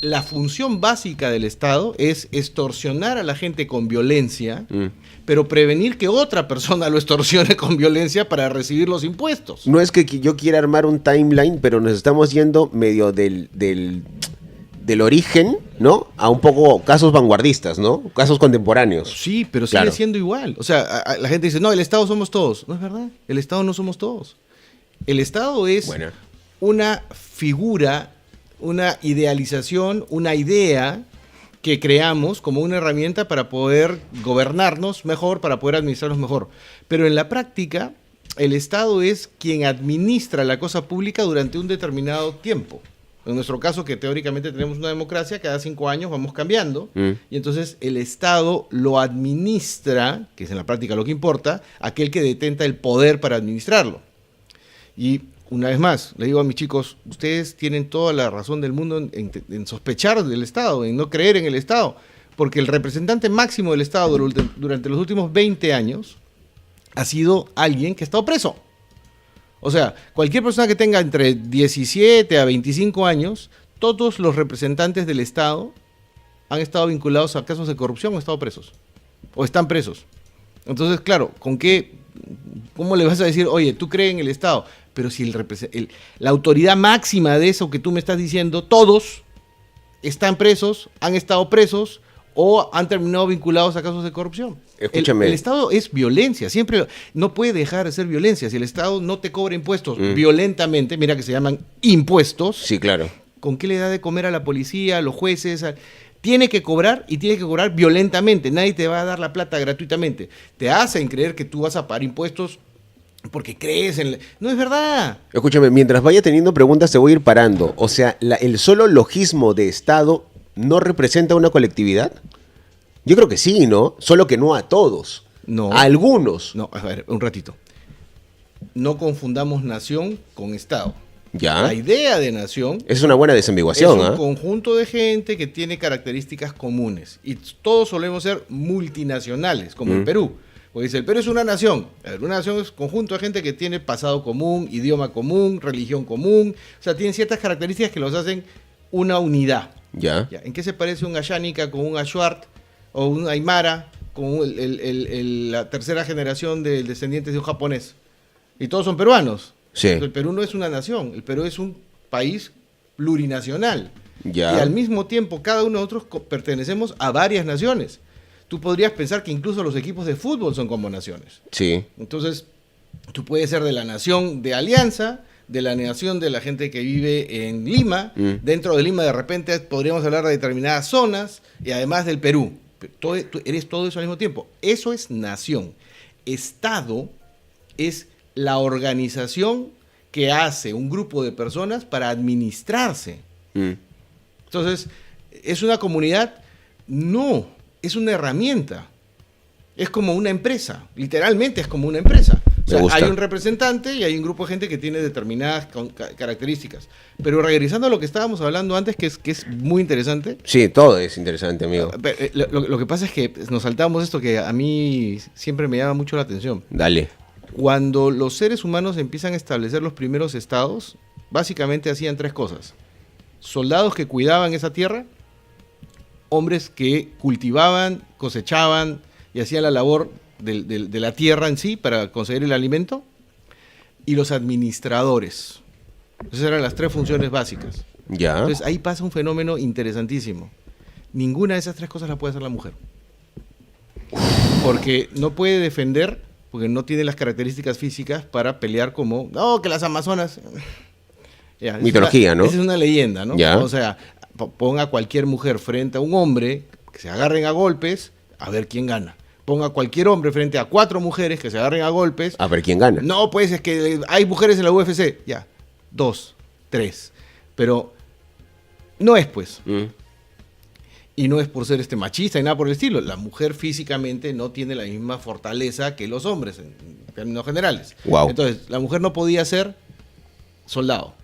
La función básica del Estado es extorsionar a la gente con violencia, pero prevenir que otra persona lo extorsione con violencia para recibir los impuestos. No es que yo quiera armar un timeline, pero nos estamos yendo medio del origen, ¿no? A un poco casos vanguardistas, ¿no? Casos contemporáneos. Sí, pero sigue siendo igual. O sea, la gente dice, no, el Estado somos todos. No es verdad, el Estado no somos todos. El Estado es una figura, una idealización, una idea que creamos como una herramienta para poder gobernarnos mejor, para poder administrarnos mejor. Pero en la práctica, el Estado es quien administra la cosa pública durante un determinado tiempo. En nuestro caso, que teóricamente tenemos una democracia, cada 5 años vamos cambiando, y entonces el Estado lo administra, que es en la práctica lo que importa, aquel que detenta el poder para administrarlo. Y una vez más, le digo a mis chicos, ustedes tienen toda la razón del mundo en sospechar del Estado, en no creer en el Estado, porque el representante máximo del Estado durante los últimos 20 años ha sido alguien que ha estado preso. O sea, cualquier persona que tenga entre 17 a 25 años, todos los representantes del Estado han estado vinculados a casos de corrupción o han estado presos, o están presos. Entonces, claro, ¿cómo le vas a decir, oye, tú crees en el Estado? Pero si la autoridad máxima de eso que tú me estás diciendo, todos están presos, han estado presos o han terminado vinculados a casos de corrupción. Escúchame. El Estado es violencia, siempre no puede dejar de ser violencia. Si el Estado no te cobra impuestos violentamente, mira que se llaman impuestos. Sí, claro. ¿Con qué le da de comer a la policía, a los jueces? Tiene que cobrar y tiene que cobrar violentamente. Nadie te va a dar la plata gratuitamente. Te hacen creer que tú vas a pagar impuestos porque crees en... No es verdad. Escúchame, mientras vaya teniendo preguntas te voy a ir parando. O sea, el solo logismo de Estado no representa una colectividad. Yo creo que sí, ¿no? Solo que no a todos. No. A algunos. No, a ver, un ratito. No confundamos nación con Estado. Ya. La idea de nación es una buena desambiguación. Es un conjunto de gente que tiene características comunes. Y todos solemos ser multinacionales, como el Perú. Porque dice, el Perú es una nación. Una nación es un conjunto de gente que tiene pasado común, idioma común, religión común. O sea, tienen ciertas características que los hacen una unidad. Ya. ¿En qué se parece un Ashánica con un Ashuart o un Aymara con la tercera generación de descendientes de un japonés? Y todos son peruanos. Sí. El Perú no es una nación, el Perú es un país plurinacional. Ya. Y al mismo tiempo cada uno de nosotros pertenecemos a varias naciones. Tú podrías pensar que incluso los equipos de fútbol son como naciones. Sí. Entonces, tú puedes ser de la nación de Alianza, de la nación de la gente que vive en Lima. Dentro de Lima de repente podríamos hablar de determinadas zonas y además del Perú. Tú eres todo eso al mismo tiempo. Eso es nación. Estado es la organización que hace un grupo de personas para administrarse. Entonces, ¿es una comunidad? No, es una herramienta. Es como una empresa, literalmente es como una empresa. O sea, hay un representante y hay un grupo de gente que tiene determinadas características. Pero regresando a lo que estábamos hablando antes, que es muy interesante. Sí, todo es interesante, amigo. Lo que pasa es que nos saltamos esto que a mí siempre me llama mucho la atención. Dale. Cuando los seres humanos empiezan a establecer los primeros estados, básicamente hacían 3 cosas. Soldados que cuidaban esa tierra, hombres que cultivaban, cosechaban y hacían la labor de la tierra en sí para conseguir el alimento, y los administradores. Esas eran las 3 funciones básicas. Ya. Entonces ahí pasa un fenómeno interesantísimo. Ninguna de esas 3 cosas la puede hacer la mujer. Porque no puede defender, porque no tiene las características físicas para pelear como, no, que las amazonas... Ya, mitología, ¿no? Esa es una leyenda, ¿no? Ya. O sea, ponga a cualquier mujer frente a un hombre, que se agarren a golpes, a ver quién gana. Ponga a cualquier hombre frente a 4 mujeres que se agarren a golpes. A ver quién gana. No, pues es que hay mujeres en la UFC. Ya, 2, 3. Pero no es, pues. Y no es por ser machista y nada por el estilo. La mujer físicamente no tiene la misma fortaleza que los hombres, en términos generales. Wow. Entonces, la mujer no podía ser soldado.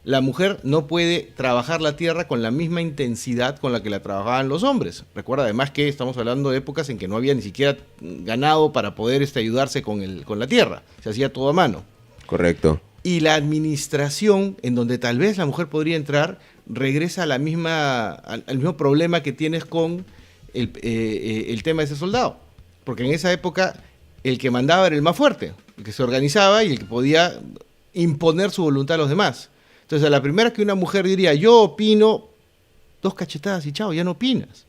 la mujer no puede trabajar la tierra con la misma intensidad con la que la trabajaban los hombres. Recuerda además que estamos hablando de épocas en que no había ni siquiera ganado para poder ayudarse con la tierra. Se hacía todo a mano. Correcto. Y la administración, en donde tal vez la mujer podría entrar, regresa a al mismo problema que tienes con el tema de ese soldado. Porque en esa época el que mandaba era el más fuerte, el que se organizaba y el que podía imponer su voluntad a los demás. Entonces, a la primera que una mujer diría, yo opino, 2 cachetadas y chao, ya no opinas.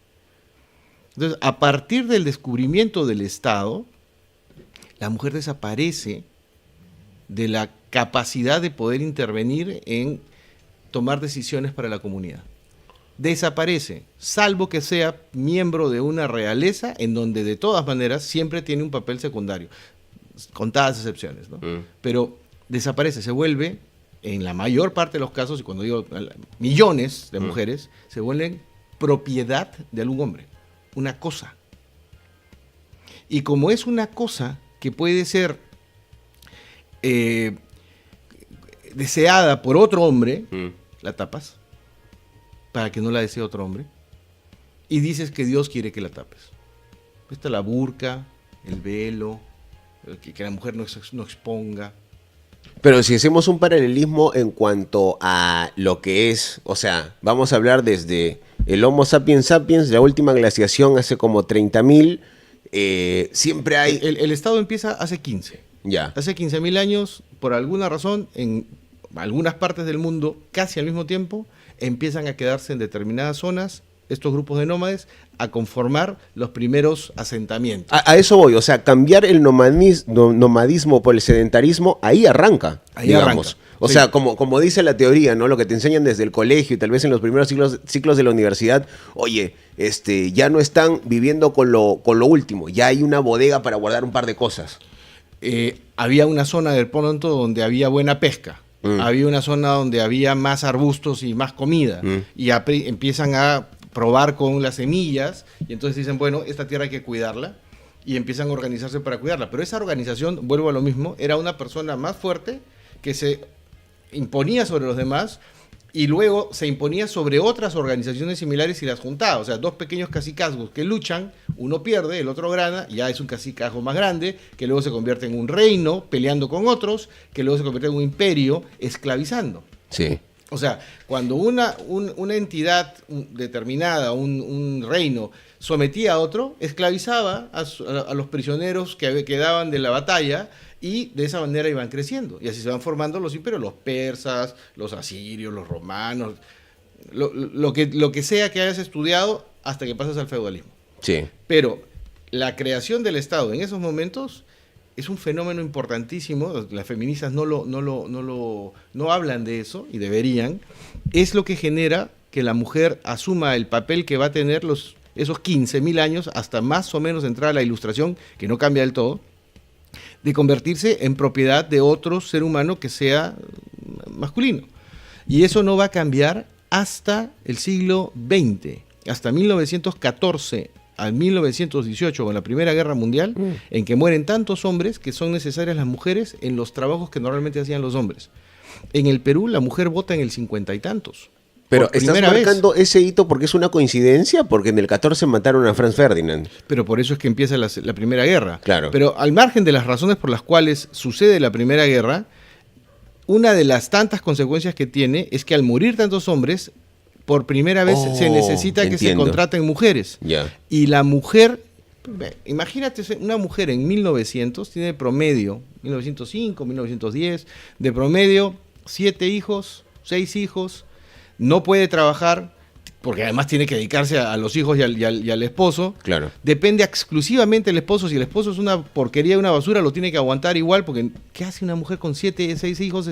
Entonces, a partir del descubrimiento del Estado, la mujer desaparece de la capacidad de poder intervenir en tomar decisiones para la comunidad. Desaparece, salvo que sea miembro de una realeza en donde de todas maneras siempre tiene un papel secundario, contadas excepciones, ¿no? Pero desaparece, se vuelve, en la mayor parte de los casos, y cuando digo millones de mujeres, se vuelven propiedad de algún hombre, una cosa. Y como es una cosa que puede ser deseada por otro hombre, la tapas para que no la desee otro hombre y dices que Dios quiere que la tapes. Está la burka, el velo, que la mujer no exponga. Pero si hacemos un paralelismo en cuanto a lo que es, o sea, vamos a hablar desde el Homo sapiens sapiens, la última glaciación hace como 30.000, siempre hay... El Estado empieza hace 15. Ya. Hace 15.000 años, por alguna razón, en algunas partes del mundo, casi al mismo tiempo, empiezan a quedarse en determinadas zonas estos grupos de nómades a conformar los primeros asentamientos. A eso voy, o sea, cambiar el nomadismo por el sedentarismo, ahí arranca, digamos. Arranca. O sea, como dice la teoría, ¿no? Lo que te enseñan desde el colegio y tal vez en los primeros ciclos de la universidad, oye, ya no están viviendo con lo último, ya hay una bodega para guardar un par de cosas. Había una zona del Ponto donde había buena pesca. Había una zona donde había más arbustos y más comida. Y empiezan a probar con las semillas y entonces dicen, bueno, esta tierra hay que cuidarla y empiezan a organizarse para cuidarla. Pero esa organización, vuelvo a lo mismo, era una persona más fuerte que se imponía sobre los demás y luego se imponía sobre otras organizaciones similares y las juntaba. O sea, 2 pequeños cacicazgos que luchan, uno pierde, el otro gana, ya es un cacicazgo más grande, que luego se convierte en un reino peleando con otros, que luego se convierte en un imperio esclavizando. Sí. O sea, cuando una entidad determinada, un reino, sometía a otro, esclavizaba a los prisioneros que quedaban de la batalla y de esa manera iban creciendo. Y así se van formando los imperios, los persas, los asirios, los romanos, lo que sea que hayas estudiado hasta que pasas al feudalismo. Sí. Pero la creación del Estado en esos momentos es un fenómeno importantísimo. Las feministas no hablan de eso y deberían. Es lo que genera que la mujer asuma el papel que va a tener esos 15.000 años hasta más o menos entrar a la Ilustración, que no cambia del todo, de convertirse en propiedad de otro ser humano que sea masculino. Y eso no va a cambiar hasta el siglo XX, hasta 1914 al 1918, con la Primera Guerra Mundial, en que mueren tantos hombres que son necesarias las mujeres en los trabajos que normalmente hacían los hombres. En el Perú la mujer vota en el 50 y tantos. Pero estás marcando ese hito porque es una coincidencia, porque en el 14 mataron a Franz Ferdinand. Pero por eso es que empieza la Primera Guerra. Claro. Pero al margen de las razones por las cuales sucede la Primera Guerra, una de las tantas consecuencias que tiene es que al morir tantos hombres, por primera vez se necesita que se contraten mujeres. Yeah. Y la mujer, imagínate, una mujer en 1900 tiene promedio, 1905, 1910, de promedio 7 hijos, 6 hijos, no puede trabajar, porque además tiene que dedicarse a los hijos y al esposo. Claro. Depende exclusivamente del esposo. Si el esposo es una porquería, una basura, lo tiene que aguantar igual, porque ¿qué hace una mujer con 7, 6 hijos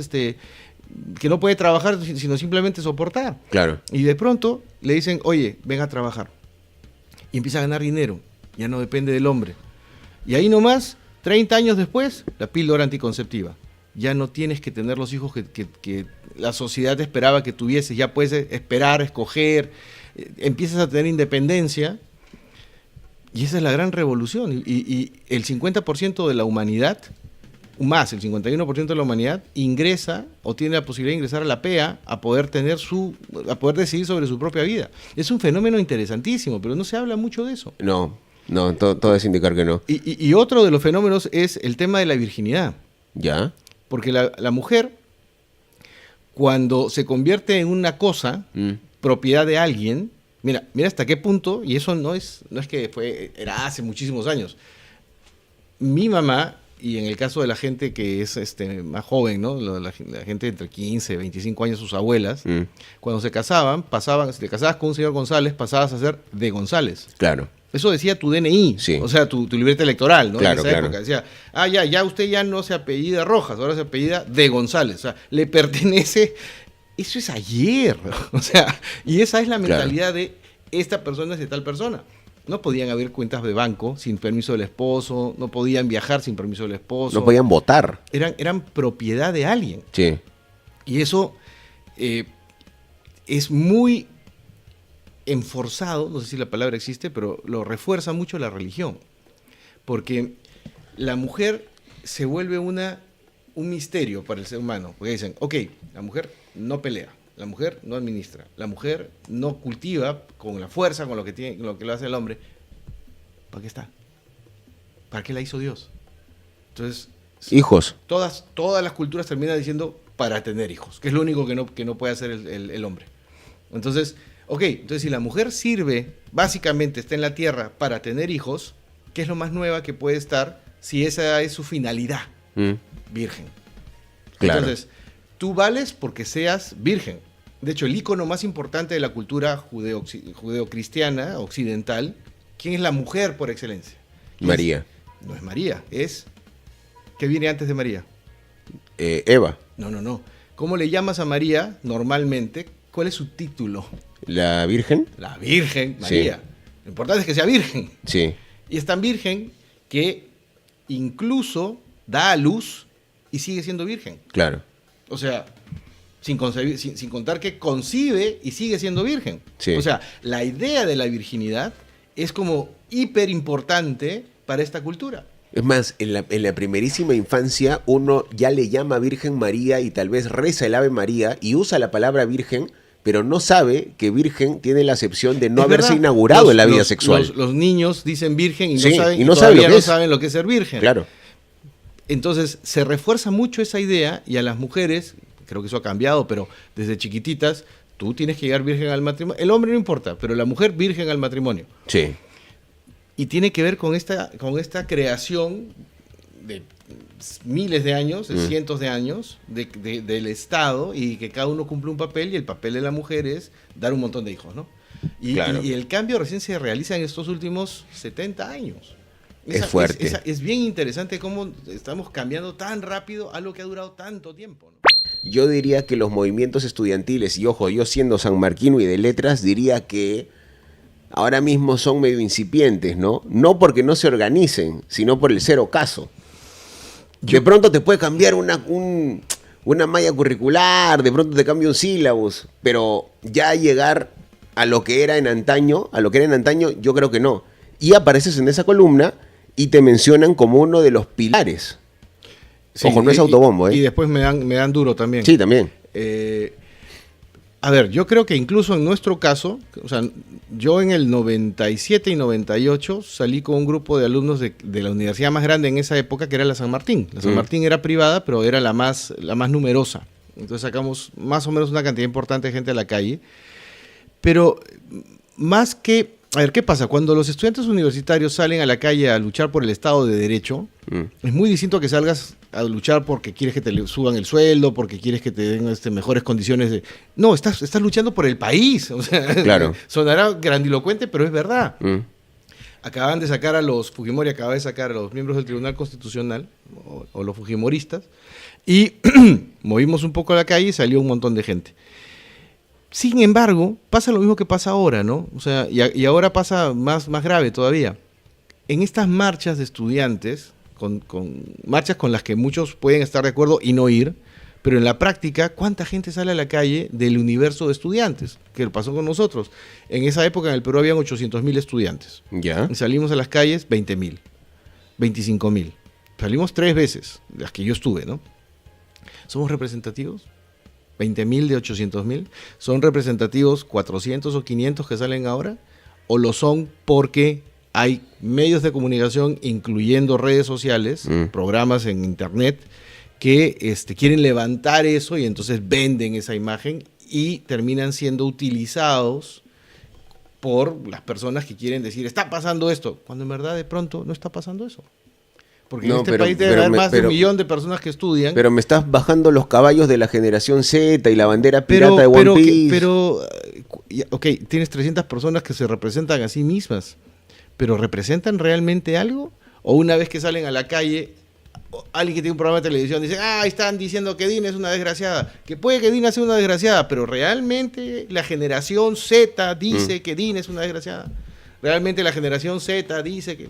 que no puede trabajar, sino simplemente soportar? Claro. Y de pronto le dicen, oye, ven a trabajar. Y empieza a ganar dinero. Ya no depende del hombre. Y ahí nomás, 30 años después, la píldora anticonceptiva. Ya no tienes que tener los hijos que la sociedad esperaba que tuvieses. Ya puedes esperar, escoger. Empiezas a tener independencia. Y esa es la gran revolución. Y el 50% de la humanidad más, el 51% de la humanidad ingresa o tiene la posibilidad de ingresar a la PEA a poder decidir sobre su propia vida. Es un fenómeno interesantísimo, pero no se habla mucho de eso. No, todo es indicar que no. Y otro de los fenómenos es el tema de la virginidad. ¿Ya? Porque la mujer, cuando se convierte en una cosa, propiedad de alguien, mira hasta qué punto, y eso no es que era hace muchísimos años. Mi mamá, y en el caso de la gente que es más joven, ¿no? La gente entre 15, 25 años, sus abuelas, cuando se casaban, si te casabas con un señor González, pasabas a ser de González. Claro. Eso decía tu DNI, sí. O sea, tu libreta electoral, ¿no? Claro, en esa época decía, ya usted ya no se apellida Rojas, ahora se apellida de González. O sea, le pertenece. Eso es ayer. O sea, y esa es la mentalidad de esta persona es de tal persona. No podían haber cuentas de banco sin permiso del esposo, no podían viajar sin permiso del esposo. No podían votar. Eran propiedad de alguien. Sí. Y eso es muy enforzado, no sé si la palabra existe, pero lo refuerza mucho la religión. Porque la mujer se vuelve un misterio para el ser humano. Porque dicen, la mujer no pelea. La mujer no administra, la mujer no cultiva con la fuerza, con lo que lo hace el hombre. ¿Para qué está? ¿Para qué la hizo Dios? Entonces, hijos. Todas las culturas terminan diciendo para tener hijos, que es lo único que no puede hacer el hombre. Entonces, si la mujer sirve, básicamente está en la tierra para tener hijos, ¿qué es lo más nueva que puede estar si esa es su finalidad? Virgen. Claro. Entonces, tú vales porque seas virgen. De hecho, el ícono más importante de la cultura judeocristiana occidental, ¿quién es la mujer por excelencia? María. No es María, es... ¿Qué viene antes de María? Eva. No. ¿Cómo le llamas a María normalmente? ¿Cuál es su título? ¿La Virgen? La Virgen María. Sí. Lo importante es que sea virgen. Sí. Y es tan virgen que incluso da a luz y sigue siendo virgen. Claro. O sea, sin contar que concibe y sigue siendo virgen. Sí. O sea, la idea de la virginidad es como hiper importante para esta cultura. Es más, en la primerísima infancia uno ya le llama Virgen María y tal vez reza el Ave María y usa la palabra virgen, pero no sabe que virgen tiene la acepción de no haberse inaugurado en la vida sexual. Los niños dicen virgen y no saben lo que es ser virgen. Claro. Entonces se refuerza mucho esa idea y a las mujeres, creo que eso ha cambiado, pero desde chiquititas, tú tienes que llegar virgen al matrimonio. El hombre no importa, pero la mujer virgen al matrimonio. Sí. Y tiene que ver con esta creación de miles de años, de cientos de años, del Estado, y que cada uno cumple un papel, y el papel de la mujer es dar un montón de hijos, ¿no? Y el cambio recién se realiza en estos últimos 70 años. Es fuerte. Es bien interesante cómo estamos cambiando tan rápido algo que ha durado tanto tiempo, ¿no? Yo diría que los movimientos estudiantiles, y ojo, yo siendo sanmarquino y de letras, diría que ahora mismo son medio incipientes, ¿no? No porque no se organicen, sino por el cero caso. De pronto te puede cambiar una malla curricular, de pronto te cambia un sílabus, pero ya llegar a lo que era en antaño, yo creo que no. Y apareces en esa columna y te mencionan como uno de los pilares. Sí, ojo, no es autobombo, ¿eh? Y después me dan duro también. Sí, también. A ver, yo creo que incluso en nuestro caso, o sea, yo en el 97 y 98 salí con un grupo de alumnos de la universidad más grande en esa época, que era la San Martín. La San Martín era privada, pero era la más numerosa. Entonces sacamos más o menos una cantidad importante de gente a la calle. Pero más que... A ver, ¿qué pasa? Cuando los estudiantes universitarios salen a la calle a luchar por el Estado de Derecho, es muy distinto que salgas a luchar porque quieres que te suban el sueldo, porque quieres que te den mejores condiciones de... No, estás luchando por el país. O sea, claro. Sonará grandilocuente, pero es verdad. Acaba de sacar a los miembros del Tribunal Constitucional, o los fujimoristas, y movimos un poco a la calle y salió un montón de gente. Sin embargo, pasa lo mismo que pasa ahora, ¿no? O sea, y ahora pasa más grave todavía. En estas marchas de estudiantes, con marchas con las que muchos pueden estar de acuerdo y no ir, pero en la práctica, ¿cuánta gente sale a la calle del universo de estudiantes? Que pasó con nosotros. En esa época en el Perú habían 800.000 estudiantes. ¿Ya? Y salimos a las calles 20.000, 25.000. Salimos 3 veces, las que yo estuve, ¿no? ¿Somos representativos? 20.000 de 800.000. ¿Son representativos 400 o 500 que salen ahora? ¿O lo son porque hay medios de comunicación, incluyendo redes sociales, programas en internet, que quieren levantar eso y entonces venden esa imagen y terminan siendo utilizados por las personas que quieren decir, está pasando esto, cuando en verdad de pronto no está pasando eso? Porque en este país debe haber más de 1 millón de personas que estudian. Pero me estás bajando los caballos de la generación Z y la bandera pirata de One Piece. Ok, tienes 300 personas que se representan a sí mismas, pero ¿representan realmente algo? O una vez que salen a la calle, alguien que tiene un programa de televisión dice, están diciendo que Dina es una desgraciada. Que puede que Dina sea una desgraciada, pero ¿realmente la generación Z dice que Dina es una desgraciada? ¿Realmente la generación Z dice que...?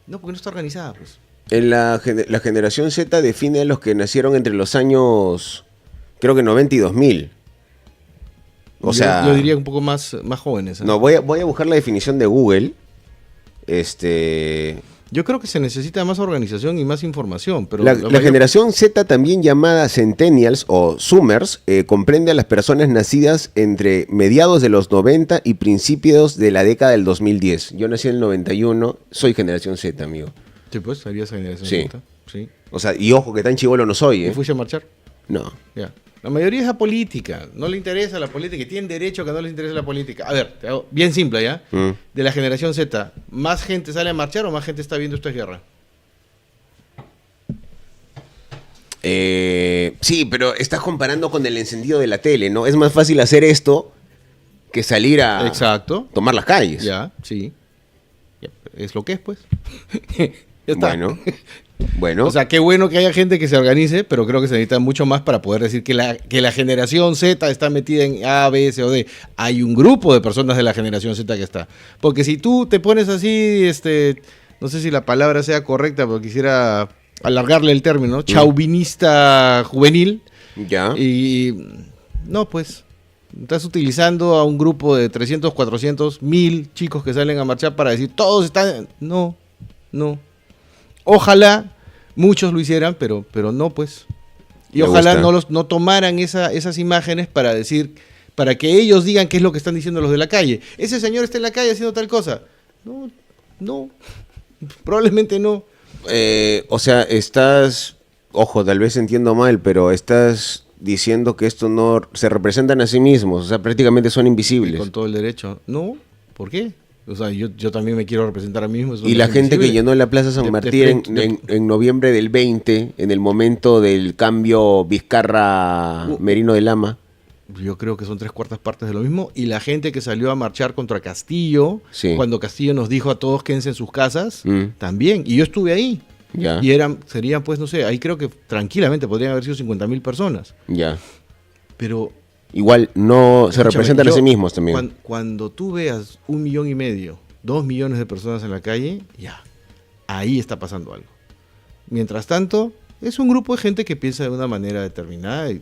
No, porque no está organizada, pues. La generación Z define a los que nacieron entre los años, creo que 90 y 2000. Yo diría un poco más jóvenes. No, voy a buscar la definición de Google. Yo creo que se necesita más organización y más información. Pero la generación Z, también llamada Centennials o Zoomers, comprende a las personas nacidas entre mediados de los 90 y principios de la década del 2010. Yo nací en el 91, soy generación Z, amigo. Sí, pues, serías generación Z. Sí. O sea, y ojo que tan chibolo no soy, ¿eh? ¿Y fuiste a marchar? No. Ya. La mayoría es apolítica, no le interesa la política y tienen derecho a que no les interese la política. A ver, te hago bien simple, ¿ya? De la generación Z, ¿más gente sale a marchar o más gente está viendo esto es guerra? Sí, pero estás comparando con el encendido de la tele, ¿no? Es más fácil hacer esto que salir a tomar las calles. Ya, sí. Ya, es lo que es, pues. Ya está. Bueno. O sea, qué bueno que haya gente que se organice, pero creo que se necesita mucho más para poder decir que la generación Z está metida en A, B, C o D. Hay un grupo de personas de la generación Z que está. Porque si tú te pones así, no sé si la palabra sea correcta, pero quisiera alargarle el término, chauvinista juvenil. Ya. Y no, pues, estás utilizando a un grupo de 300, 400, 1,000 chicos que salen a marchar para decir, todos están... No. Ojalá muchos lo hicieran, pero no, pues. Y ojalá no tomaran esas imágenes para decir, para que ellos digan qué es lo que están diciendo los de la calle. Ese señor está en la calle haciendo tal cosa. No, probablemente no. O sea, ojo, tal vez entiendo mal, pero estás diciendo que esto no se representan a sí mismos, o sea, prácticamente son invisibles. Y con todo el derecho. No, ¿por qué? O sea, yo también me quiero representar a mí mismo. Y la gente que llenó la Plaza San Martín en noviembre del 20, en el momento del cambio Vizcarra-Merino de Lama. Yo creo que son 3/4 partes de lo mismo. Y la gente que salió a marchar contra Castillo, cuando Castillo nos dijo a todos quédense en sus casas, también. Y yo estuve ahí. Ya. Y serían, pues, no sé, ahí creo que tranquilamente podrían haber sido 50.000 personas. Ya. Pero... igual no se representan a sí mismos también. Cuando tú veas 1,5 millones, 2 millones de personas en la calle, ya, ahí está pasando algo. Mientras tanto, es un grupo de gente que piensa de una manera determinada y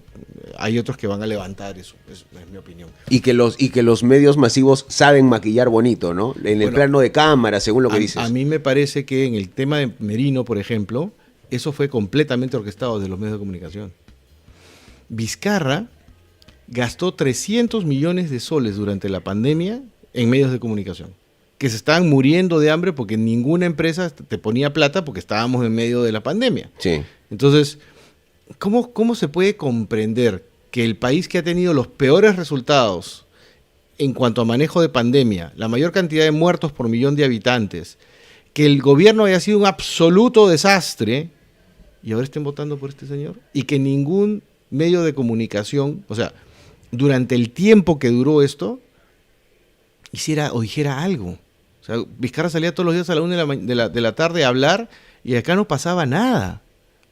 hay otros que van a levantar eso, es mi opinión. Y que los medios masivos saben maquillar bonito, ¿no? En el plano de cámara, según lo que dices. A mí me parece que en el tema de Merino, por ejemplo, eso fue completamente orquestado desde los medios de comunicación. Vizcarra gastó 300 millones de soles durante la pandemia en medios de comunicación, que se estaban muriendo de hambre porque ninguna empresa te ponía plata porque estábamos en medio de la pandemia. Sí. Entonces, ¿cómo se puede comprender que el país que ha tenido los peores resultados en cuanto a manejo de pandemia, la mayor cantidad de muertos por millón de habitantes, que el gobierno haya sido un absoluto desastre y ahora estén votando por este señor? Y que ningún medio de comunicación, o sea, durante el tiempo que duró esto, hiciera o dijera algo. O sea, Vizcarra salía todos los días a la 1 de la tarde a hablar y acá no pasaba nada.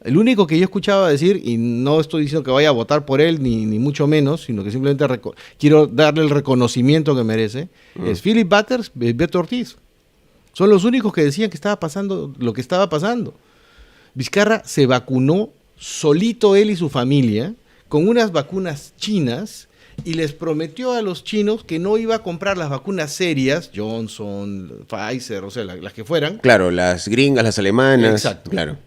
El único que yo escuchaba decir, y no estoy diciendo que vaya a votar por él, ni mucho menos, sino que simplemente quiero darle el reconocimiento que merece, es Philip Butters y Beto Ortiz. Son los únicos que decían que estaba pasando lo que estaba pasando. Vizcarra se vacunó solito él y su familia con unas vacunas chinas y les prometió a los chinos que no iba a comprar las vacunas serias, Johnson, Pfizer, o sea, las que fueran. Claro, las gringas, las alemanas. Exacto. Claro.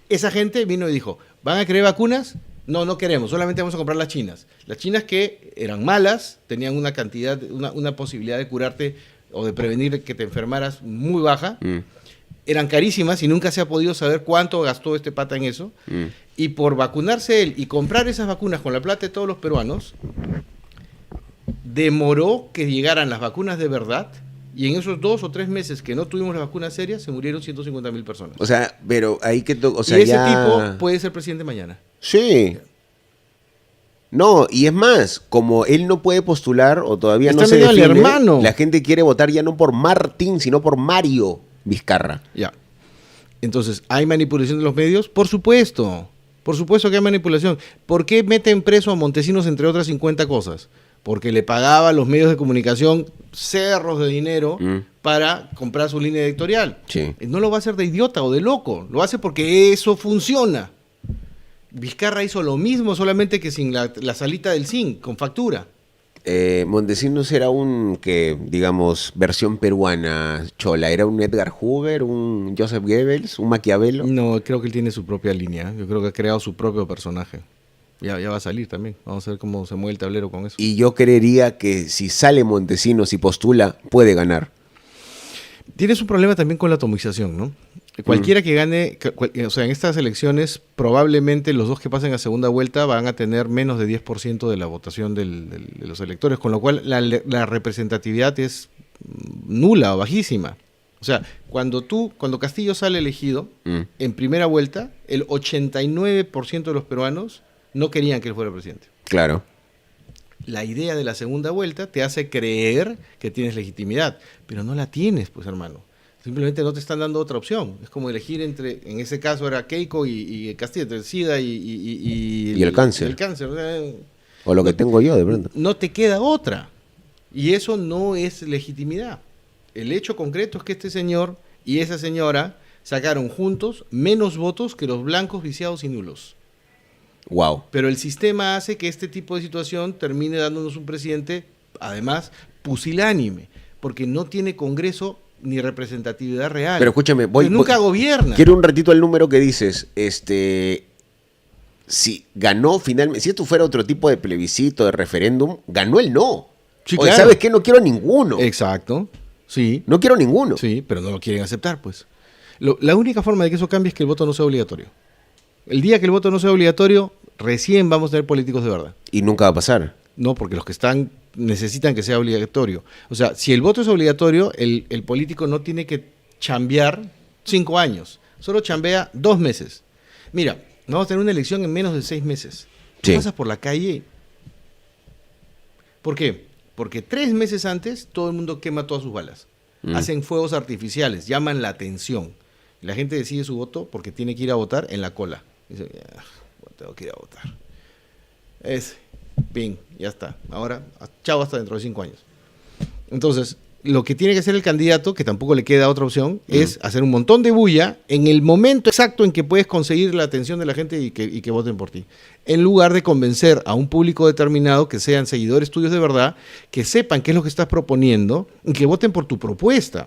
Esa gente vino y dijo, ¿van a querer vacunas? No, no queremos, solamente vamos a comprar las chinas. Las chinas que eran malas, tenían una cantidad, una posibilidad de curarte o de prevenir que te enfermaras muy baja. Eran carísimas y nunca se ha podido saber cuánto gastó este pata en eso. Y por vacunarse él y comprar esas vacunas con la plata de todos los peruanos, demoró que llegaran las vacunas de verdad. Y en esos 2 o 3 meses que no tuvimos las vacunas serias, se murieron 150.000 personas. O sea, pero ahí que... O sea, y ese tipo puede ser presidente mañana. Sí. No, y es más, como él no puede postular o todavía no se define, hermano. La gente quiere votar ya no por Martín, sino por Mario Vizcarra. Ya. Entonces, ¿hay manipulación de los medios? Por supuesto que hay manipulación. ¿Por qué meten preso a Montesinos, entre otras 50 cosas? Porque le pagaba a los medios de comunicación cerros de dinero para comprar su línea editorial. Sí. No lo va a hacer de idiota o de loco, lo hace porque eso funciona. Vizcarra hizo lo mismo, solamente que sin la salita del zinc, con factura. Montesinos era digamos, versión peruana chola. ¿Era un Edgar Hoover, un Joseph Goebbels, un Maquiavelo? No, creo que él tiene su propia línea. Yo creo que ha creado su propio personaje. Ya va a salir también. Vamos a ver cómo se mueve el tablero con eso. Y yo creería que si sale Montesinos y postula, puede ganar. Tienes un problema también con la atomización, ¿no? Cualquiera que gane, o sea, en estas elecciones, probablemente los dos que pasen a segunda vuelta van a tener menos de 10% de la votación de los electores, con lo cual la representatividad es nula o bajísima. O sea, cuando Castillo sale elegido, en primera vuelta, el 89% de los peruanos no querían que él fuera presidente. Claro. La idea de la segunda vuelta te hace creer que tienes legitimidad, pero no la tienes, pues, hermano. Simplemente no te están dando otra opción. Es como elegir en ese caso era Keiko y Castillo, entre el SIDA y el cáncer. El cáncer. O lo que tengo yo, de pronto. No te queda otra. Y eso no es legitimidad. El hecho concreto es que este señor y esa señora sacaron juntos menos votos que los blancos, viciados y nulos. Wow. Pero el sistema hace que este tipo de situación termine dándonos un presidente, además, pusilánime, porque no tiene Congreso ni representatividad real. Pero escúchame, nunca gobierna. Quiero un ratito al número que dices. Si ganó finalmente, si esto fuera otro tipo de plebiscito, de referéndum, ganó el no. Sí, Oye, claro. ¿sabes qué? No quiero ninguno. Exacto. Sí. No quiero ninguno. Sí, pero no lo quieren aceptar, pues. La única forma de que eso cambie es que el voto no sea obligatorio. El día que el voto no sea obligatorio, recién vamos a tener políticos de verdad. Y nunca va a pasar. No, porque los que están necesitan que sea obligatorio. O sea, si el voto es obligatorio, el político no tiene que chambear 5 años. Solo chambea 2 meses. Mira, vamos a tener una elección en menos de 6 meses. Tú pasas por la calle. ¿Por qué? Porque 3 meses antes todo el mundo quema todas sus balas. Hacen fuegos artificiales, llaman la atención. La gente decide su voto porque tiene que ir a votar en la cola. Dice, tengo que ir a votar. Ping, ya está. Ahora, chao, hasta dentro de 5 años. Entonces, lo que tiene que hacer el candidato, que tampoco le queda otra opción, es hacer un montón de bulla en el momento exacto en que puedes conseguir la atención de la gente y que voten por ti. En lugar de convencer a un público determinado que sean seguidores tuyos de verdad, que sepan qué es lo que estás proponiendo y que voten por tu propuesta.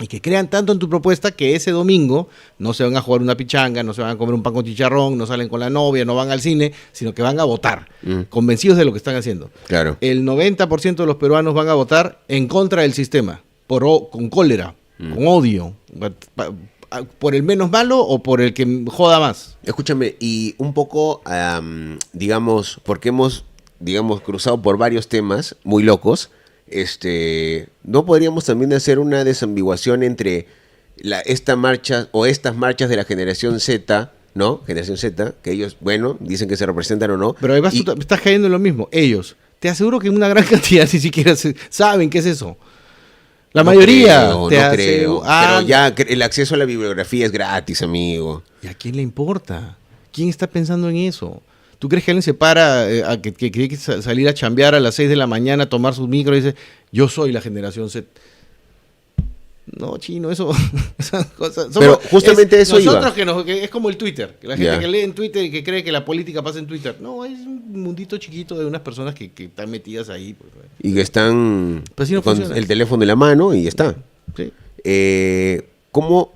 Y que crean tanto en tu propuesta que ese domingo no se van a jugar una pichanga, no se van a comer un pan con chicharrón, no salen con la novia, no van al cine, sino que van a votar, convencidos de lo que están haciendo. Claro. El 90% de los peruanos van a votar en contra del sistema, con cólera, con odio, por el menos malo o por el que joda más. Escúchame, y un poco, digamos, porque hemos, cruzado por varios temas muy locos, ¿no podríamos también hacer una desambiguación entre esta marcha o estas marchas de la generación Z, ¿no? Generación Z, que ellos, bueno, dicen que se representan o no. Pero además tú estás cayendo en lo mismo. Ellos, te aseguro que una gran cantidad ni siquiera saben qué es eso. La mayoría. No creo. Pero ya el acceso a la bibliografía es gratis, amigo. ¿Y a quién le importa? ¿Quién está pensando en eso? ¿Tú crees que alguien se para que quiere salir a chambear a las 6 de la mañana, a tomar sus micros y dice, yo soy la generación Z? No, chino, eso. Esas cosas. Pero justamente eso nosotros iba. Que es como el Twitter. Que la gente que lee en Twitter y que cree que la política pasa en Twitter. No, es un mundito chiquito de unas personas que están metidas ahí. Pues, y que están pues no con funciona. El teléfono en la mano y está. Sí. ¿Cómo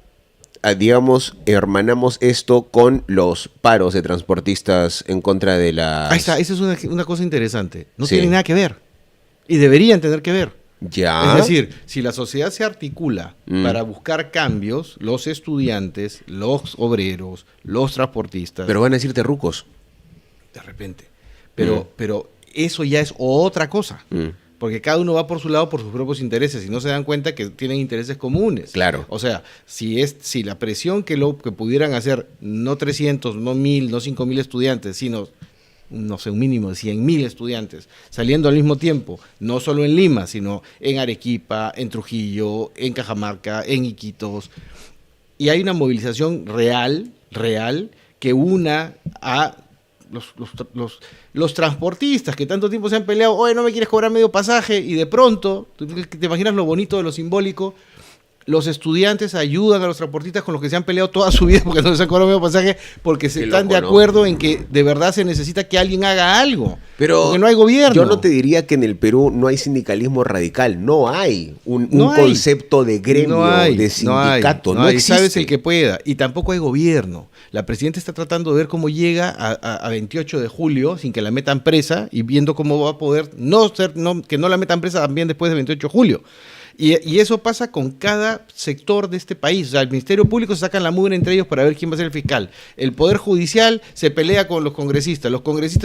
digamos, hermanamos esto con los paros de transportistas en contra de las... Ahí está, esa es una cosa interesante. No tienen nada que ver. Y deberían tener que ver. Ya. Es decir, si la sociedad se articula para buscar cambios, los estudiantes, los obreros, los transportistas... Pero van a decir terrucos. De repente. Pero eso ya es otra cosa. Porque cada uno va por su lado por sus propios intereses y no se dan cuenta que tienen intereses comunes. Claro. O sea, si la presión que pudieran hacer, no 300, no 1000, no 5000 estudiantes, sino, no sé, un mínimo de 100.000 estudiantes, saliendo al mismo tiempo, no solo en Lima, sino en Arequipa, en Trujillo, en Cajamarca, en Iquitos, y hay una movilización real, que una a los transportistas que tanto tiempo se han peleado, oye, no me quieres cobrar medio pasaje, y de pronto, ¿te imaginas lo bonito de lo simbólico? Los estudiantes ayudan a los transportistas con los que se han peleado toda su vida porque no les han cobrado medio pasaje, porque están de acuerdo en que de verdad se necesita que alguien haga algo. Pero porque no hay gobierno. Yo no te diría que en el Perú no hay sindicalismo radical. No hay un concepto de gremio, de sindicato. No existe. Sabes el que pueda. Y tampoco hay gobierno. La presidenta está tratando de ver cómo llega a 28 de julio sin que la metan presa y viendo cómo va a poder que no la metan presa también después de 28 de julio. Y eso pasa con cada sector de este país. O sea, el Ministerio Público se sacan la mugre entre ellos para ver quién va a ser el fiscal. El Poder Judicial se pelea con los congresistas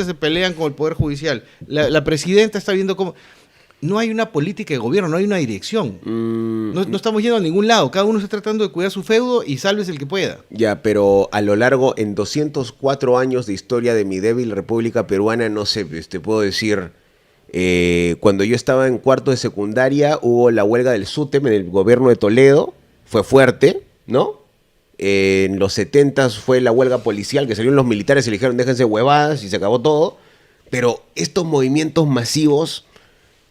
se pelean con el Poder Judicial. La presidenta está viendo cómo... No hay una política de gobierno, no hay una dirección. No estamos yendo a ningún lado. Cada uno está tratando de cuidar su feudo y sálvese el que pueda. Ya, pero a lo largo, en 204 años de historia de mi débil República Peruana, no sé, te puedo decir... cuando yo estaba en cuarto de secundaria hubo la huelga del SUTEM en el gobierno de Toledo, fue fuerte, ¿no? En los 70s fue la huelga policial, que salieron los militares y le dijeron déjense huevadas y se acabó todo. Pero estos movimientos masivos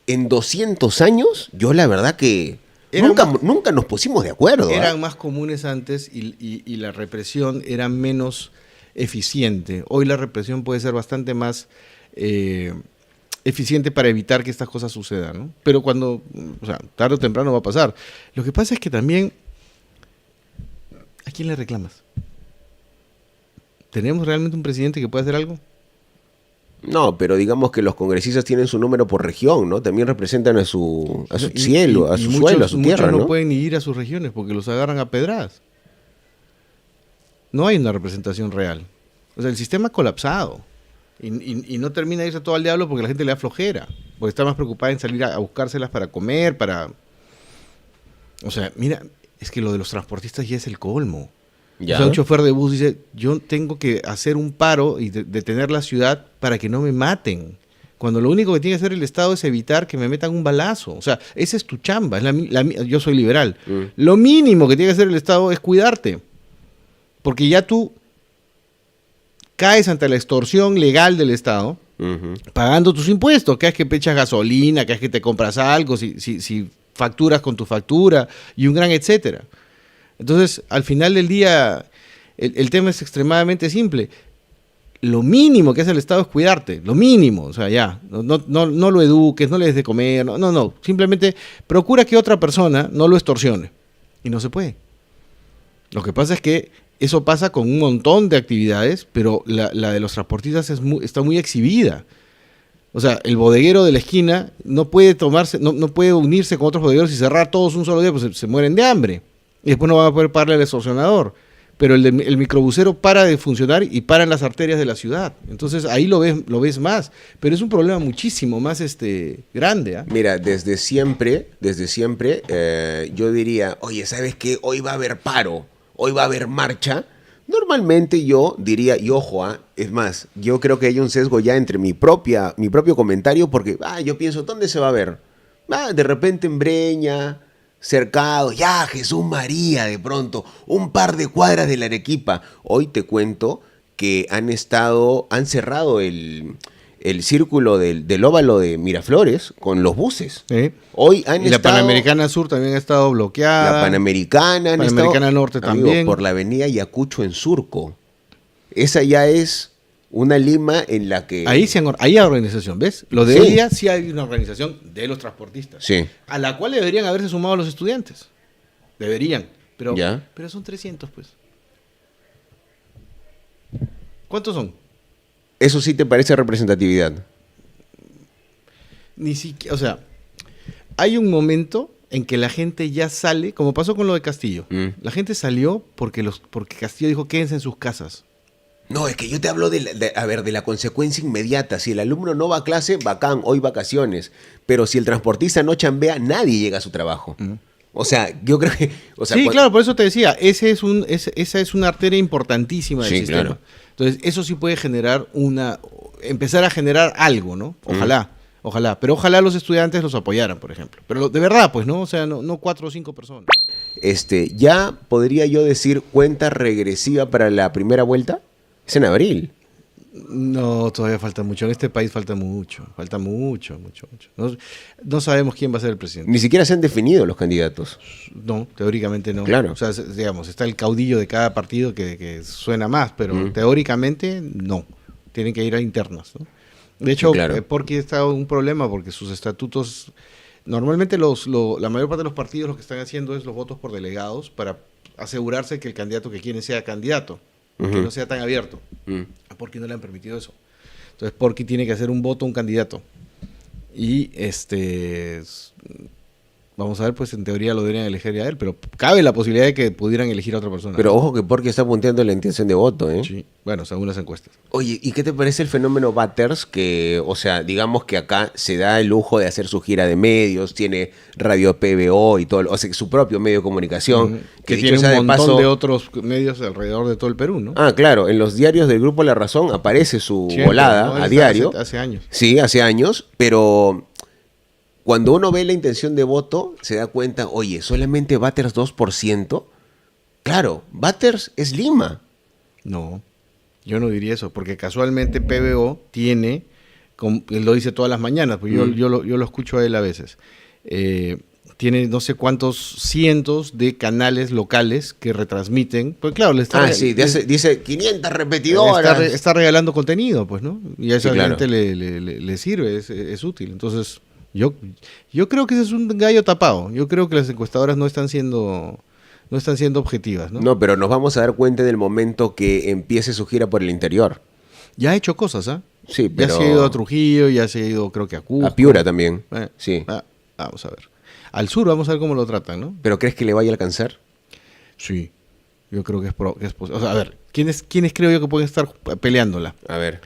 en 200 años, yo la verdad que nunca nos pusimos de acuerdo. Eran más comunes antes y la represión era menos eficiente. Hoy la represión puede ser bastante más... eficiente para evitar que estas cosas sucedan, ¿no? Pero tarde o temprano va a pasar. Lo que pasa es que también, ¿a quién le reclamas? ¿Tenemos realmente un presidente que pueda hacer algo? No, pero digamos que los congresistas tienen su número por región, ¿no? También representan a su cielo, a su suelo, a su tierra, ¿no? Muchos no pueden ni ir a sus regiones porque los agarran a pedradas. No hay una representación real. O sea, el sistema ha colapsado. Y no termina de irse todo al diablo porque la gente le da flojera. Porque está más preocupada en salir a buscárselas para comer, O sea, mira, es que lo de los transportistas ya es el colmo. ¿Ya? O sea, un chofer de bus dice, yo tengo que hacer un paro y detener la ciudad para que no me maten. Cuando lo único que tiene que hacer el Estado es evitar que me metan un balazo. O sea, esa es tu chamba. Yo soy liberal. Lo mínimo que tiene que hacer el Estado es cuidarte. Porque ya tú... caes ante la extorsión legal del Estado, pagando tus impuestos, que es que echas gasolina, que es que te compras algo, si facturas con tu factura, y un gran etcétera. Entonces, al final del día, el tema es extremadamente simple. Lo mínimo que hace el Estado es cuidarte, lo mínimo, o sea, ya, no lo eduques, no le des de comer, no, simplemente procura que otra persona no lo extorsione, y no se puede. Lo que pasa es que eso pasa con un montón de actividades, pero la de los transportistas está muy exhibida. O sea, el bodeguero de la esquina no puede unirse con otros bodegueros y cerrar todos un solo día, pues se mueren de hambre. Y después no van a poder pagarle al extorsionador. Pero el microbusero para de funcionar y para en las arterias de la ciudad. Entonces ahí lo ves más. Pero es un problema muchísimo más grande. ¿Eh? Mira, desde siempre, yo diría, oye, ¿sabes qué? Hoy va a haber paro. Hoy va a haber marcha. Normalmente yo diría, y ojo, es más, yo creo que hay un sesgo ya entre mi propio comentario, porque yo pienso, ¿dónde se va a ver? De repente en Breña, Cercado, ya Jesús María, de pronto, un par de cuadras de la Arequipa. Hoy te cuento que han cerrado el círculo del óvalo de Miraflores con los buses. ¿Sí? Hoy la Panamericana Sur también ha estado bloqueada. La Panamericana Norte también. Por la avenida Ayacucho en Surco. Esa ya es una Lima en la que... Ahí hay organización, ¿ves? Lo de ella sí hay una organización de los transportistas. Sí. A la cual deberían haberse sumado los estudiantes. Deberían. Pero son 300, pues. ¿Cuántos son? ¿Eso sí te parece representatividad? Ni siquiera, o sea, hay un momento en que la gente ya sale, como pasó con lo de Castillo. La gente salió porque Castillo dijo quédense en sus casas. No, es que yo te hablo de la consecuencia inmediata. Si el alumno no va a clase, bacán, hoy vacaciones. Pero si el transportista no chambea, nadie llega a su trabajo. O sea, yo creo que... sí, claro, por eso te decía, esa es una arteria importantísima del sistema. Claro. Entonces, eso sí puede empezar a generar algo, ¿no? Ojalá. Pero ojalá los estudiantes los apoyaran, por ejemplo. Pero de verdad, pues, ¿no? O sea, no 4 o 5 personas. ¿Ya podría yo decir cuenta regresiva para la primera vuelta? Es en abril. No, todavía falta mucho. En este país falta mucho. No sabemos quién va a ser el presidente. Ni siquiera se han definido los candidatos. No, teóricamente no. Claro. O sea, digamos, está el caudillo de cada partido que suena más, pero teóricamente no. Tienen que ir a internas, ¿no? De hecho, porque está un problema, porque sus estatutos... Normalmente la mayor parte de los partidos lo que están haciendo es los votos por delegados para asegurarse que el candidato que quieren sea candidato. Que no sea tan abierto. ¿A por qué no le han permitido eso? Entonces, Porky tiene que hacer un voto a un candidato. Y vamos a ver, pues en teoría lo deberían elegir a él, pero cabe la posibilidad de que pudieran elegir a otra persona. Pero ojo que Porky está punteando la intención de voto, ¿eh? Sí, bueno, según las encuestas. Oye, ¿y qué te parece el fenómeno Batters? Que, o sea, digamos que acá se da el lujo de hacer su gira de medios, tiene Radio PBO y todo, o sea, su propio medio de comunicación. Que tiene un montón de otros medios alrededor de todo el Perú, ¿no? Ah, claro, en los diarios del Grupo La Razón aparece su volada, ¿no? A diario. Hace años. Sí, hace años, pero... Cuando uno ve la intención de voto, se da cuenta, oye, solamente Batters 2%. Claro, Batters es Lima. No, yo no diría eso, porque casualmente PBO tiene, él lo dice todas las mañanas, pues yo lo escucho a él a veces, tiene no sé cuántos cientos de canales locales que retransmiten, pues claro, dice 500 repetidoras. Está regalando contenido, pues, ¿no? Y a esa gente le sirve, es útil, entonces... Yo creo que ese es un gallo tapado. Yo creo que las encuestadoras no están siendo objetivas, ¿no? No, pero nos vamos a dar cuenta en el momento que empiece su gira por el interior. Ya ha hecho cosas, ¿ah? Sí, pero... Ya se ha ido a Trujillo, ya se ha ido, creo que a Cusco. A Piura también, sí. Vamos a ver. Al sur vamos a ver cómo lo tratan, ¿no? ¿Pero crees que le vaya a alcanzar? Sí, yo creo que es posible. O sea, a ver, ¿quiénes creo yo que pueden estar peleándola? A ver.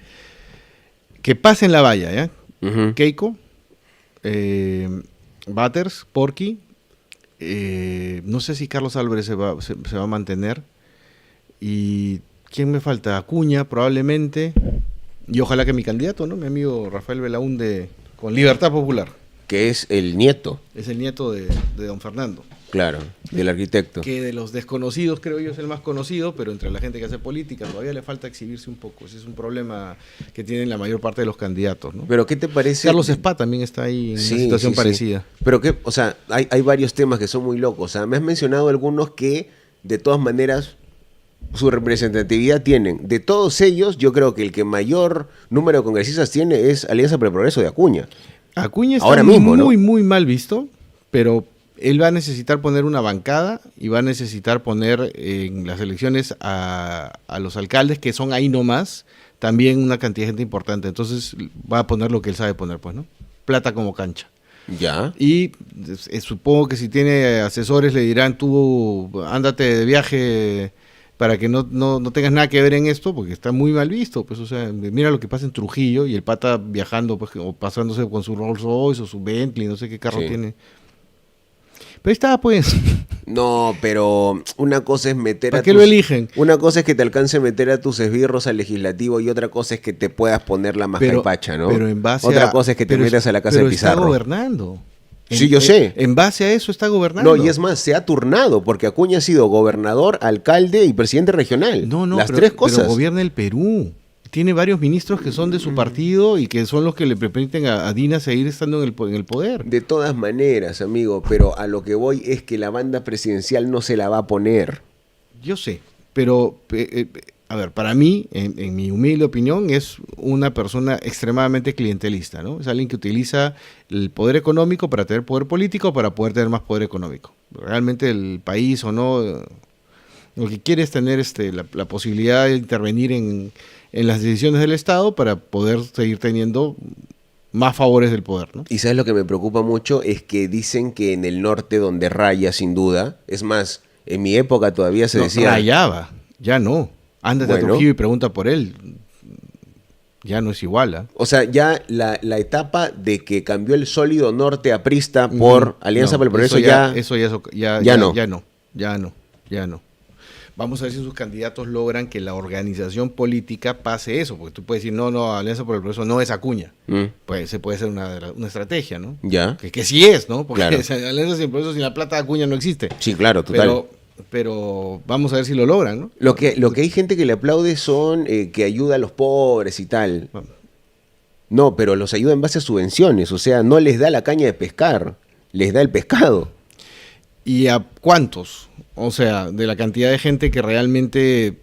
Que pasen la valla, ¿ya? Keiko... Batters, Porky, no sé si Carlos Álvarez se va a mantener, y ¿quién me falta? Acuña probablemente, y ojalá que mi candidato, ¿no? Mi amigo Rafael Belaúnde con Libertad Popular, que es el nieto. Es el nieto de don Fernando. Claro, del arquitecto. Que de los desconocidos creo yo es el más conocido, pero entre la gente que hace política todavía le falta exhibirse un poco. Ese es un problema que tienen la mayor parte de los candidatos, ¿no? Pero ¿qué te parece? Carlos Spa también está ahí en una situación parecida. Sí. Pero que, o sea, hay varios temas que son muy locos. O sea, me has mencionado algunos que de todas maneras su representatividad tienen. De todos ellos, yo creo que el que mayor número de congresistas tiene es Alianza para el Progreso de Acuña. Acuña está ahora mismo, muy mal visto, pero él va a necesitar poner una bancada y va a necesitar poner en las elecciones a los alcaldes, que son ahí nomás, también una cantidad de gente importante. Entonces va a poner lo que él sabe poner, pues, ¿no? Plata como cancha. Ya. Y supongo que si tiene asesores le dirán, tú ándate de viaje para que no tengas nada que ver en esto, porque está muy mal visto, pues, o sea, mira lo que pasa en Trujillo y el pata viajando, pues, o pasándose con su Rolls Royce o su Bentley, no sé qué carro tiene. Pero ahí está, pues. No, pero una cosa es meter ¿Para qué lo eligen? Una cosa es que te alcance a meter a tus esbirros al legislativo y otra cosa es que te puedas poner la maja y pacha, ¿no? Pero en base otra cosa es que te metas a la casa de Pizarro. Pero está gobernando. Sí, yo sé. En base a eso está gobernando. No, y es más, se ha turnado, porque Acuña ha sido gobernador, alcalde y presidente regional. No, las tres cosas. Pero gobierna el Perú. Tiene varios ministros que son de su partido y que son los que le permiten a Dina seguir estando en el poder. De todas maneras, amigo, pero a lo que voy es que la banda presidencial no se la va a poner. Yo sé, pero, a ver, para mí, en mi humilde opinión, es una persona extremadamente clientelista, ¿no? Es alguien que utiliza el poder económico para tener poder político, para poder tener más poder económico. realmente el país o no, lo que quiere es tener la posibilidad de intervenir en las decisiones del Estado para poder seguir teniendo más favores del poder, ¿no? Y ¿sabes lo que me preocupa mucho? Es que dicen que en el norte, donde raya, sin duda, es más, en mi época todavía se decía... Rayaba, ya no. Ándate a Trujillo y pregunta por él. Ya no es igual, ¿eh? O sea, ya la etapa de que cambió el sólido norte aprista por Alianza por el Progreso ya no. Vamos a ver si sus candidatos logran que la organización política pase eso, porque tú puedes decir, no, Alianza por el Progreso no es Acuña. Pues ese puede ser una estrategia, ¿no? Ya. Que sí es, ¿no? Porque claro. Alianza por el Progreso sin la plata de Acuña no existe. Sí, claro, total. Pero vamos a ver si lo logran, ¿no? Lo que hay gente que le aplaude son que ayuda a los pobres y tal. No, pero los ayuda en base a subvenciones, o sea, no les da la caña de pescar, les da el pescado. ¿Y a cuántos? O sea, de la cantidad de gente que realmente...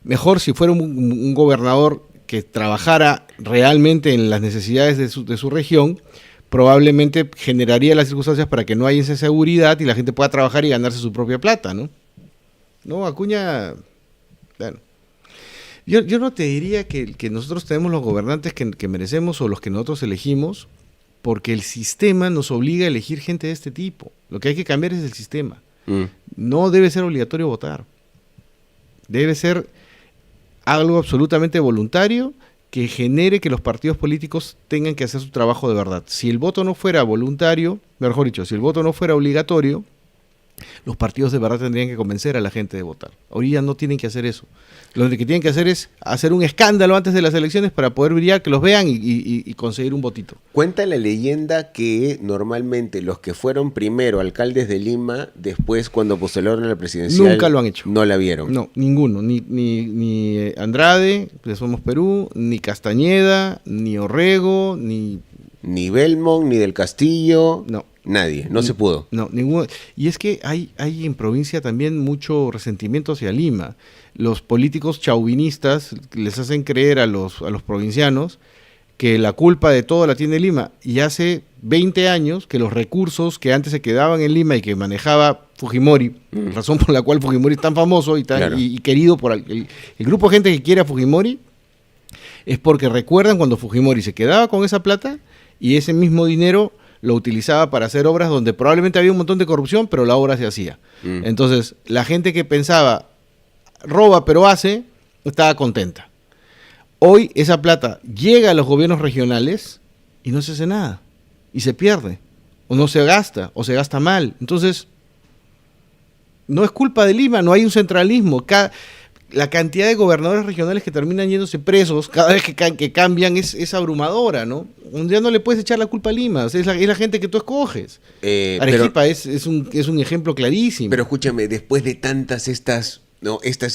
Mejor si fuera un gobernador que trabajara realmente en las necesidades de su región, probablemente generaría las circunstancias para que no haya inseguridad y la gente pueda trabajar y ganarse su propia plata, ¿no? No, Acuña... Bueno, yo no te diría que nosotros tenemos los gobernantes que merecemos o los que nosotros elegimos, porque el sistema nos obliga a elegir gente de este tipo. Lo que hay que cambiar es el sistema. No debe ser obligatorio votar. Debe ser algo absolutamente voluntario que genere que los partidos políticos tengan que hacer su trabajo de verdad. Si el voto no fuera voluntario, mejor dicho, si el voto no fuera obligatorio, los partidos de verdad tendrían que convencer a la gente de votar. Ahorita no tienen que hacer eso. Lo que tienen que hacer es hacer un escándalo antes de las elecciones para poder brillar, que los vean y conseguir un votito. Cuenta la leyenda que normalmente los que fueron primero alcaldes de Lima, después cuando postularon a la presidencial... Nunca lo han hecho. No la vieron. No, ninguno. Ni Andrade, de Somos Perú, ni Castañeda, ni Orrego, ni Belmont, ni del Castillo... No. Nadie, no se pudo. No, ninguno. Y es que hay en provincia también mucho resentimiento hacia Lima. Los políticos chauvinistas les hacen creer a los provincianos que la culpa de todo la tiene Lima. Y hace 20 años que los recursos que antes se quedaban en Lima y que manejaba Fujimori, razón por la cual Fujimori es tan famoso y querido por el grupo de gente que quiere a Fujimori, es porque recuerdan cuando Fujimori se quedaba con esa plata y ese mismo dinero lo utilizaba para hacer obras donde probablemente había un montón de corrupción, pero la obra se hacía. Entonces, la gente que pensaba, roba pero hace, estaba contenta. Hoy esa plata llega a los gobiernos regionales y no se hace nada. Y se pierde. O no se gasta, o se gasta mal. Entonces, no es culpa de Lima, no hay un centralismo. La cantidad de gobernadores regionales que terminan yéndose presos cada vez que cambian es abrumadora, ¿no? Un día no le puedes echar la culpa a Lima, o sea, es la gente que tú escoges. Arequipa es un ejemplo clarísimo. Pero escúchame, después de tantas estas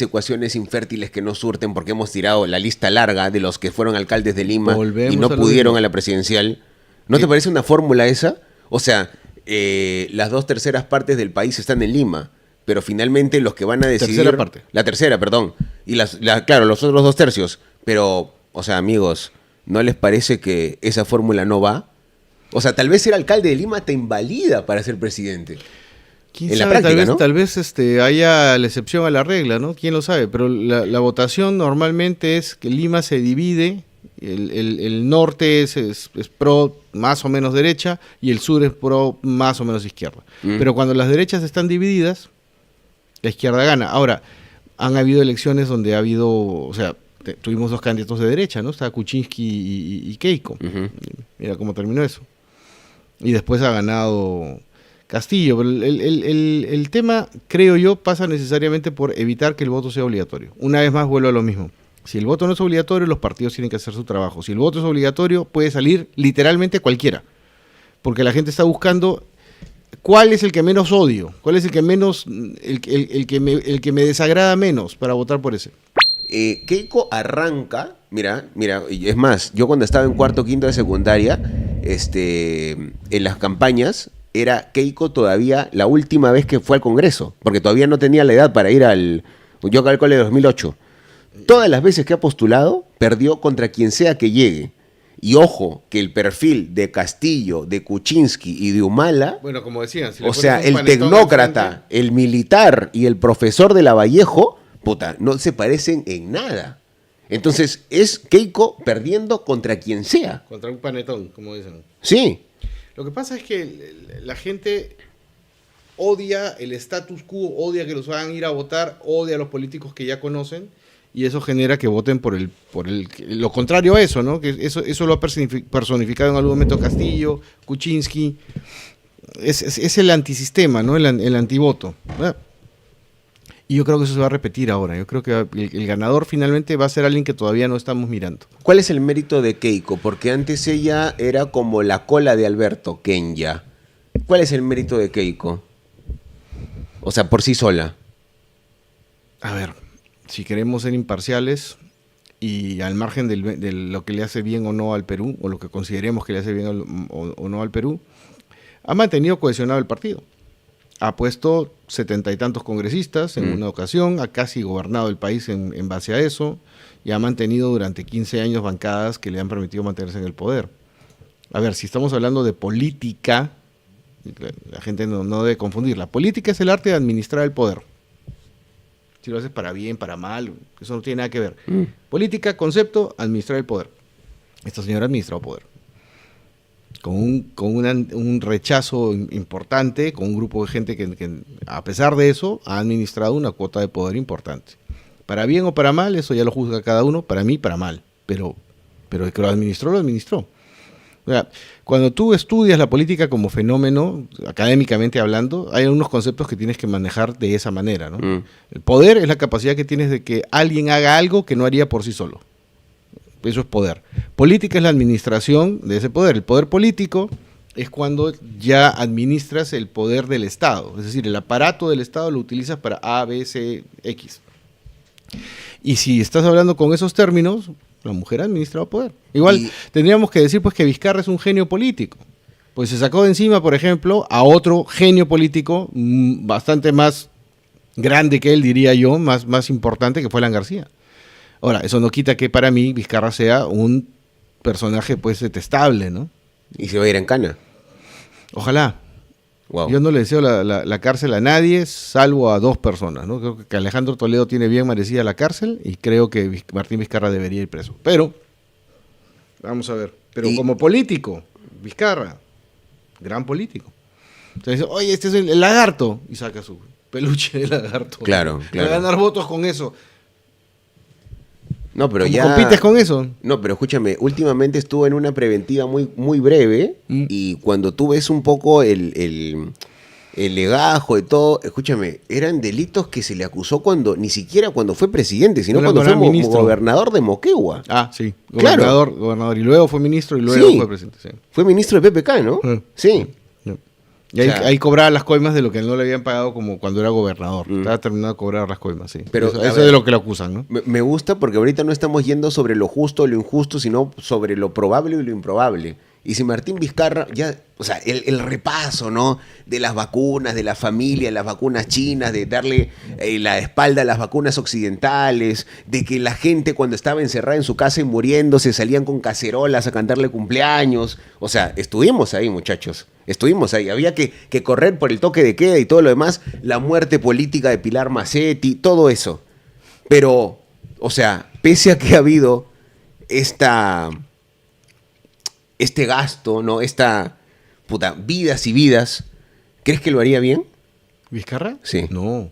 ecuaciones infértiles que no surten, porque hemos tirado la lista larga de los que fueron alcaldes de Lima y no pudieron a la presidencial, ¿no te parece una fórmula esa? O sea, las 2/3 partes del país están en Lima, pero finalmente los que van a decidir... Tercera parte. La tercera, perdón. Y claro, los otros 2/3. Pero, o sea, amigos, ¿no les parece que esa fórmula no va? O sea, tal vez ser alcalde de Lima te invalida para ser presidente. ¿Quién en sabe? La práctica, tal vez haya la excepción a la regla, ¿no? ¿Quién lo sabe? Pero la votación normalmente es que Lima se divide, el norte es pro más o menos derecha y el sur es pro más o menos izquierda. Pero cuando las derechas están divididas, la izquierda gana. Ahora, han habido elecciones donde ha habido, o sea, tuvimos 2 candidatos de derecha, ¿no? Estaba Kuczynski y Keiko. Mira cómo terminó eso. Y después ha ganado Castillo. Pero el tema, creo yo, pasa necesariamente por evitar que el voto sea obligatorio. Una vez más vuelvo a lo mismo. Si el voto no es obligatorio, los partidos tienen que hacer su trabajo. Si el voto es obligatorio, puede salir literalmente cualquiera. Porque la gente está buscando... ¿Cuál es el que menos odio? ¿Cuál es el que menos, el que me desagrada menos para votar por ese? Keiko arranca, mira, es más, yo cuando estaba en 4º, 5º de secundaria, en las campañas, era Keiko todavía la última vez que fue al Congreso, porque todavía no tenía la edad para ir yo calculé 2008. Todas las veces que ha postulado, perdió contra quien sea que llegue. Y ojo, que el perfil de Castillo, de Kuczynski y de Humala, bueno, como decían, o sea, el tecnócrata, el militar y el profesor de Lavallejo, puta, no se parecen en nada. Entonces, es Keiko perdiendo contra quien sea. Contra un panetón, como dicen. Sí. Lo que pasa es que la gente odia el status quo, odia que los hagan ir a votar, odia a los políticos que ya conocen, y eso genera que voten por lo contrario a eso, ¿no? Que eso lo ha personificado en algún momento Castillo, Kuczynski. Es el antisistema, ¿no? El antivoto. Y yo creo que eso se va a repetir ahora. Yo creo que el ganador finalmente va a ser alguien que todavía no estamos mirando. ¿Cuál es el mérito de Keiko? Porque antes ella era como la cola de Alberto, Kenya. ¿Cuál es el mérito de Keiko? O sea, por sí sola. A ver, si queremos ser imparciales y al margen de lo que le hace bien o no al Perú, o lo que consideremos que le hace bien o no al Perú, ha mantenido cohesionado el partido. Ha puesto 70 y tantos congresistas en una ocasión, ha casi gobernado el país en base a eso, y ha mantenido durante 15 años bancadas que le han permitido mantenerse en el poder. A ver, si estamos hablando de política, la gente no debe confundir. La política es el arte de administrar el poder. Si lo haces para bien, para mal, eso no tiene nada que ver. Política, concepto, administrar el poder. Esta señora ha administrado poder. Con un rechazo importante, con un grupo de gente que, a pesar de eso, ha administrado una cuota de poder importante. Para bien o para mal, eso ya lo juzga cada uno, para mí, para mal. Pero el que lo administró, lo administró. O sea, cuando tú estudias la política como fenómeno, académicamente hablando, hay unos conceptos que tienes que manejar de esa manera, ¿no? El poder es la capacidad que tienes de que alguien haga algo que no haría por sí solo. Eso es poder. Política es la administración de ese poder. El poder político es cuando ya administras el poder del Estado. Es decir, el aparato del Estado lo utilizas para A, B, C, X. Y si estás hablando con esos términos, la mujer ha administrado poder. Igual tendríamos que decir pues que Vizcarra es un genio político. Pues se sacó de encima, por ejemplo, a otro genio político bastante más grande que él, diría yo, más importante, que fue Alan García. Ahora, eso no quita que para mí Vizcarra sea un personaje pues detestable, ¿no? Y se va a ir en cana. Ojalá. Wow. Yo no le deseo la cárcel a nadie, salvo a 2 personas, ¿no? Creo que Alejandro Toledo tiene bien merecida la cárcel y creo que Martín Vizcarra debería ir preso. Pero, vamos a ver, como político, Vizcarra, gran político. Entonces, oye, este es el lagarto, y saca su peluche de lagarto. Claro. Va a ganar votos con eso. No, pero ¿Cómo ya compites con eso? No, pero escúchame, últimamente estuvo en una preventiva muy, muy breve y cuando tú ves un poco el legajo y todo, escúchame, eran delitos que se le acusó ni siquiera cuando fue presidente, sino cuando fue gobernador de Moquegua. Ah, sí, gobernador, y luego fue ministro y luego fue presidente. Sí. Fue ministro de PPK, ¿no? Sí. Y ahí cobraba las coimas de lo que no le habían pagado como cuando era gobernador. Estaba terminado de cobrar las coimas, sí. Pero eso es de lo que lo acusan, ¿no? Me gusta porque ahorita no estamos yendo sobre lo justo o lo injusto, sino sobre lo probable y lo improbable. Y si Martín Vizcarra, ya, o sea, el repaso, ¿no? De las vacunas, de la familia, las vacunas chinas, de darle la espalda a las vacunas occidentales, de que la gente cuando estaba encerrada en su casa y muriéndose salían con cacerolas a cantarle cumpleaños. O sea, estuvimos ahí, muchachos. Estuvimos ahí. Había que correr por el toque de queda y todo lo demás. La muerte política de Pilar Macetti, todo eso. Pero, o sea, pese a que ha habido este gasto, ¿no? Vidas y vidas, ¿crees que lo haría bien? ¿Vizcarra? Sí. No,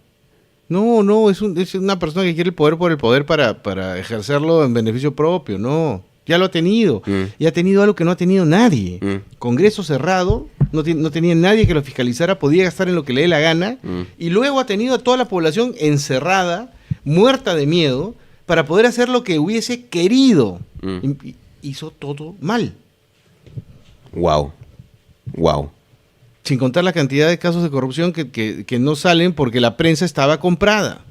es una persona que quiere el poder por el poder para ejercerlo en beneficio propio, no. Ya lo ha tenido. Y ha tenido algo que no ha tenido nadie. Congreso cerrado, no tenía nadie que lo fiscalizara, podía gastar en lo que le dé la gana, y luego ha tenido a toda la población encerrada, muerta de miedo, para poder hacer lo que hubiese querido. Hizo todo mal. Wow. Sin contar la cantidad de casos de corrupción que no salen porque la prensa estaba comprada.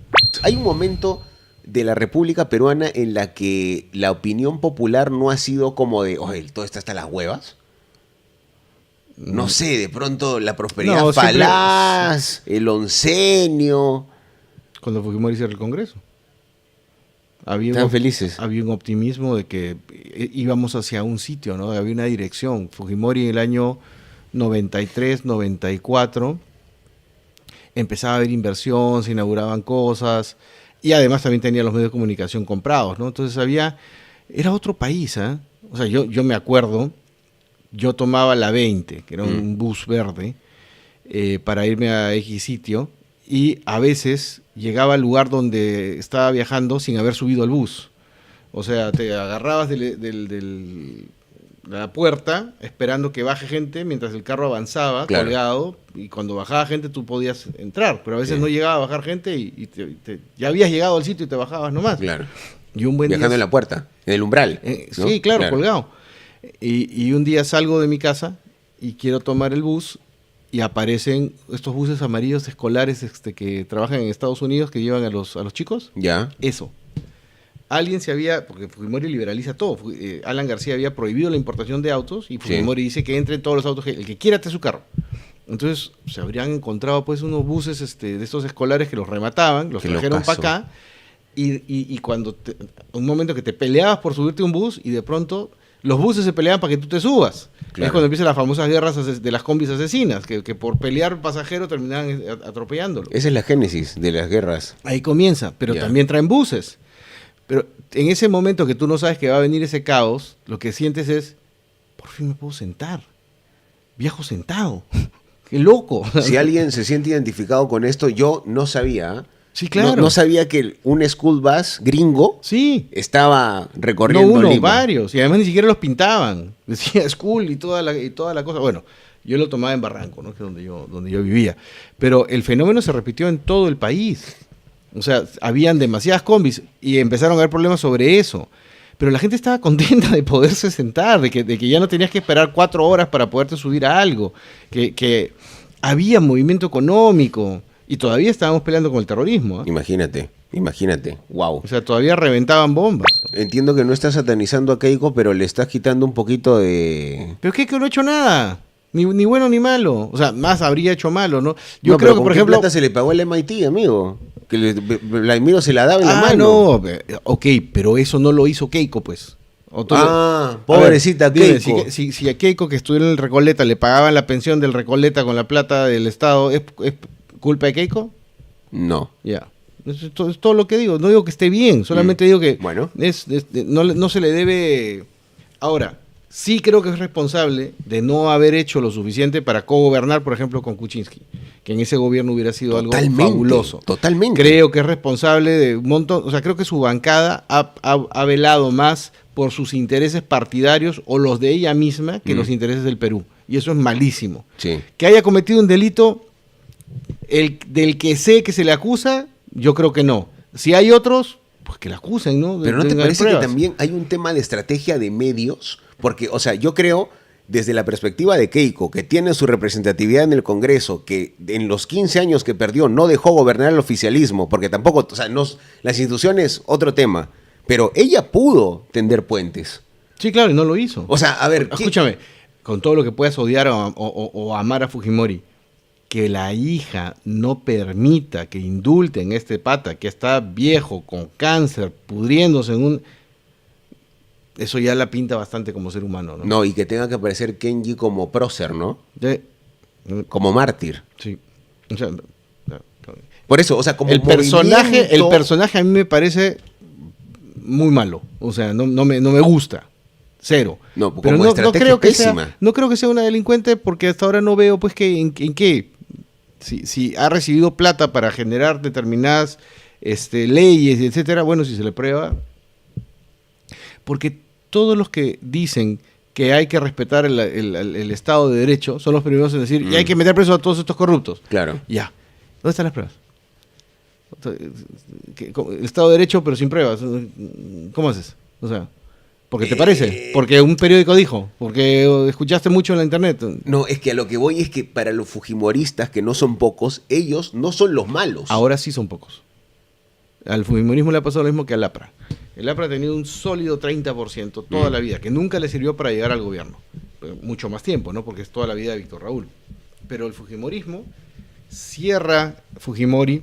Hay un momento de la República Peruana en la que la opinión popular no ha sido como de, oye, todo está hasta las huevas. No sé, de pronto la prosperidad falaz, el oncenio. Cuando Fujimori cierra el Congreso. Estaban felices. Había un optimismo de que íbamos hacia un sitio, ¿no? Había una dirección. Fujimori en el año 93, 94 empezaba a haber inversión, se inauguraban cosas y además también tenía los medios de comunicación comprados, ¿no? Entonces era otro país, ¿eh? O sea, yo me acuerdo, yo tomaba la 20, que era un bus verde, para irme a X sitio, y a veces llegaba al lugar donde estaba viajando sin haber subido al bus. O sea, te agarrabas de la puerta esperando que baje gente mientras el carro avanzaba, claro, colgado, y cuando bajaba gente tú podías entrar, pero a veces no llegaba a bajar gente y ya habías llegado al sitio y te bajabas nomás. Claro. Y un buen viajando día, en la puerta, en el umbral. ¿No? Sí, claro, colgado. Y un día salgo de mi casa y quiero tomar el bus y aparecen estos buses amarillos escolares que trabajan en Estados Unidos, que llevan a los chicos. Ya. Eso. Alguien porque Fujimori liberaliza todo. Alan García había prohibido la importación de autos y Fujimori dice que entren todos los autos, el que quiera trae su carro. Entonces se habrían encontrado pues unos buses de estos escolares que los remataban, los trajeron para acá y cuando un momento que te peleabas por subirte a un bus y de pronto los buses se peleaban para que tú te subas. Claro. Es cuando empiezan las famosas guerras de las combis asesinas, que por pelear pasajero terminaban atropellándolo. Esa es la génesis de las guerras. Ahí comienza, pero también traen buses. Pero en ese momento que tú no sabes que va a venir ese caos, lo que sientes es, por fin me puedo sentar. Viajo sentado. ¡Qué loco! Si alguien se siente identificado con esto, yo no sabía. Sí, claro. No sabía que un school bus gringo estaba recorriendo Lima. Lima. Varios. Y además ni siquiera los pintaban. Decía school y toda la cosa. Bueno, yo lo tomaba en Barranco, ¿no? Que es donde yo vivía. Pero el fenómeno se repitió en todo el país. O sea, habían demasiadas combis y empezaron a haber problemas sobre eso. Pero la gente estaba contenta de poderse sentar, de que ya no tenías que esperar 4 horas para poderte subir a algo, que había movimiento económico y todavía estábamos peleando con el terrorismo. Imagínate, wow. O sea, todavía reventaban bombas. Entiendo que no estás satanizando a Keiko, pero le estás quitando un poquito de... Pero Keiko no ha hecho nada. Ni bueno ni malo. O sea, más habría hecho malo, ¿no? Yo creo que, por ejemplo... plata se le pagó el MIT, amigo? Que Vladimiro se la daba en la mano. No, ok, pero eso no lo hizo Keiko, pues. Pobrecita Keiko. Si a Keiko, que estudió en el Recoleta, le pagaban la pensión del Recoleta con la plata del Estado, ¿es culpa de Keiko? No. Ya. Es todo lo que digo. No digo que esté bien, solamente digo que bueno. no se le debe... Ahora, sí creo que es responsable de no haber hecho lo suficiente para cogobernar, por ejemplo, con Kuczynski, que en ese gobierno hubiera sido algo fabuloso. Totalmente. Creo que es responsable de un montón, o sea, creo que su bancada ha velado más por sus intereses partidarios o los de ella misma que los intereses del Perú. Y eso es malísimo. Sí. Que haya cometido un delito del que sé que se le acusa, yo creo que no. Si hay otros, pues que la acusen, ¿no? Pero ¿no te parece que también hay un tema de estrategia de medios? Porque, o sea, yo creo, desde la perspectiva de Keiko, que tiene su representatividad en el Congreso, que en los 15 años que perdió no dejó gobernar el oficialismo, porque tampoco, o sea, las instituciones, otro tema, pero ella pudo tender puentes. Sí, claro, y no lo hizo. O sea, a ver... Escúchame, con todo lo que puedas odiar o amar a Fujimori, que la hija no permita que indulten este pata que está viejo, con cáncer, pudriéndose en un... Eso ya la pinta bastante como ser humano, ¿no? No, y que tenga que aparecer Kenji como prócer, ¿no? Como mártir. Sí. O sea, por eso, o sea, como el personaje a mí me parece muy malo. O sea, no me gusta. Cero. No, pero no creo que pésima. No creo que sea una delincuente porque hasta ahora no veo pues que en qué. Si ha recibido plata para generar determinadas leyes, etcétera, bueno, si se le prueba. Porque todos los que dicen que hay que respetar el Estado de Derecho son los primeros en decir y hay que meter preso a todos estos corruptos. Claro. Ya. ¿Dónde están las pruebas? El Estado de Derecho pero sin pruebas. ¿Cómo haces? O sea, ¿porque te parece? ¿Porque un periódico dijo? ¿Porque escuchaste mucho en la internet? No, es que a lo que voy es que para los fujimoristas, que no son pocos, ellos no son los malos. Ahora sí son pocos. Al fujimorismo le ha pasado lo mismo que al APRA. El APRA ha tenido un sólido 30% toda la vida, que nunca le sirvió para llegar al gobierno. Mucho más tiempo, ¿no? Porque es toda la vida de Víctor Raúl. Pero el fujimorismo cierra Fujimori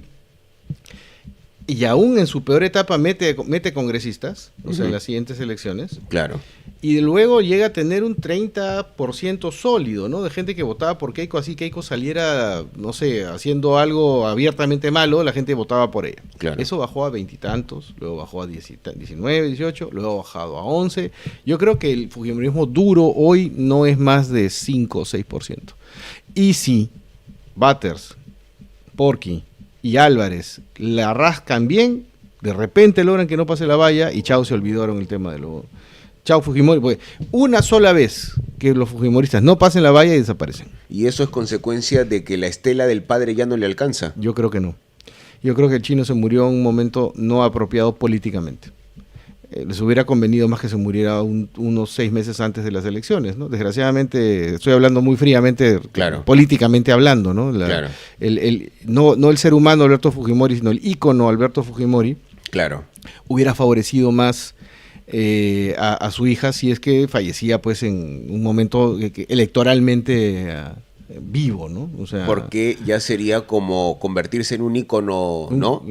Y aún en su peor etapa mete congresistas, o sea, en las siguientes elecciones. Claro. Y luego llega a tener un 30% sólido, ¿no? De gente que votaba por Keiko, así Keiko saliera, no sé, haciendo algo abiertamente malo, la gente votaba por ella. Claro. Eso bajó a 20 y tantos, luego bajó a 19, 18, luego ha bajado a 11. Yo creo que el fujimorismo duro hoy no es más de 5 o 6%. Y si Batters, Porky y Álvarez la rascan bien, de repente logran que no pase la valla y chao, se olvidaron el tema de lo... Chao Fujimori, porque una sola vez que los fujimoristas no pasen la valla y desaparecen. ¿Y eso es consecuencia de que la estela del padre ya no le alcanza? Yo creo que no. Yo creo que el chino se murió en un momento no apropiado políticamente. Les hubiera convenido más que se muriera unos 6 meses antes de las elecciones, ¿no? Desgraciadamente, estoy hablando muy fríamente, claro, políticamente hablando, ¿no? Claro. No el ser humano Alberto Fujimori, sino el ícono Alberto Fujimori, claro, hubiera favorecido más a su hija si es que fallecía pues en un momento electoralmente vivo, ¿no? O sea, porque ya sería como convertirse en un ícono, ¿no?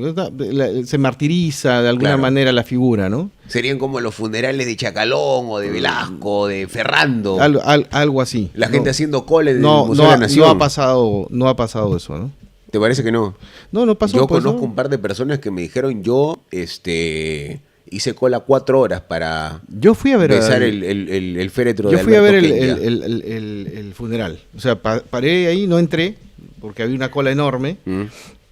Se martiriza de alguna manera la figura, ¿no? Serían como los funerales de Chacalón o de Velasco, de Ferrando. Algo así. La gente haciendo cola en el Museo de la Nación. No ha pasado eso, ¿no? ¿Te parece que no? No pasó. Yo conozco un par de personas que me dijeron, hice cola 4 horas para besar el féretro de Alberto. Yo fui a ver el funeral. O sea, paré ahí, no entré, porque había una cola enorme.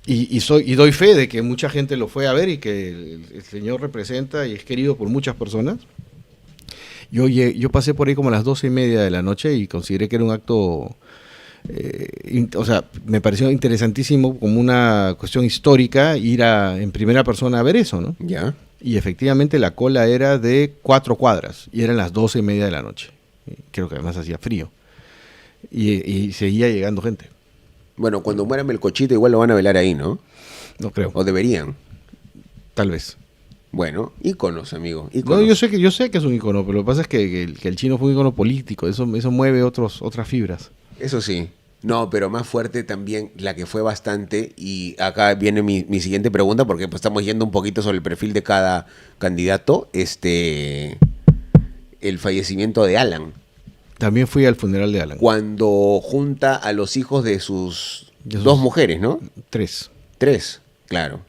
Y doy fe de que mucha gente lo fue a ver y que el señor representa y es querido por muchas personas. Yo pasé por ahí como a las 12:30 de la noche y consideré que era un acto... o sea, me pareció interesantísimo como una cuestión histórica ir en primera persona a ver eso, ¿no? Ya. Y efectivamente la cola era de 4 cuadras y eran las 12:30 de la noche. Creo que además hacía frío. Y seguía llegando gente. Bueno, cuando muera Melcochito igual lo van a velar ahí, ¿no? No creo. ¿O deberían? Tal vez. Bueno, íconos, amigo. Íconos. No, yo sé que es un ícono, pero lo que pasa es que el chino fue un ícono político. Eso mueve otras fibras. Eso sí. No, pero más fuerte también la que fue bastante, y acá viene mi siguiente pregunta, porque pues estamos yendo un poquito sobre el perfil de cada candidato, el fallecimiento de Alan. También fui al funeral de Alan. Cuando junta a los hijos de sus 2 mujeres, ¿no? 3. 3, claro.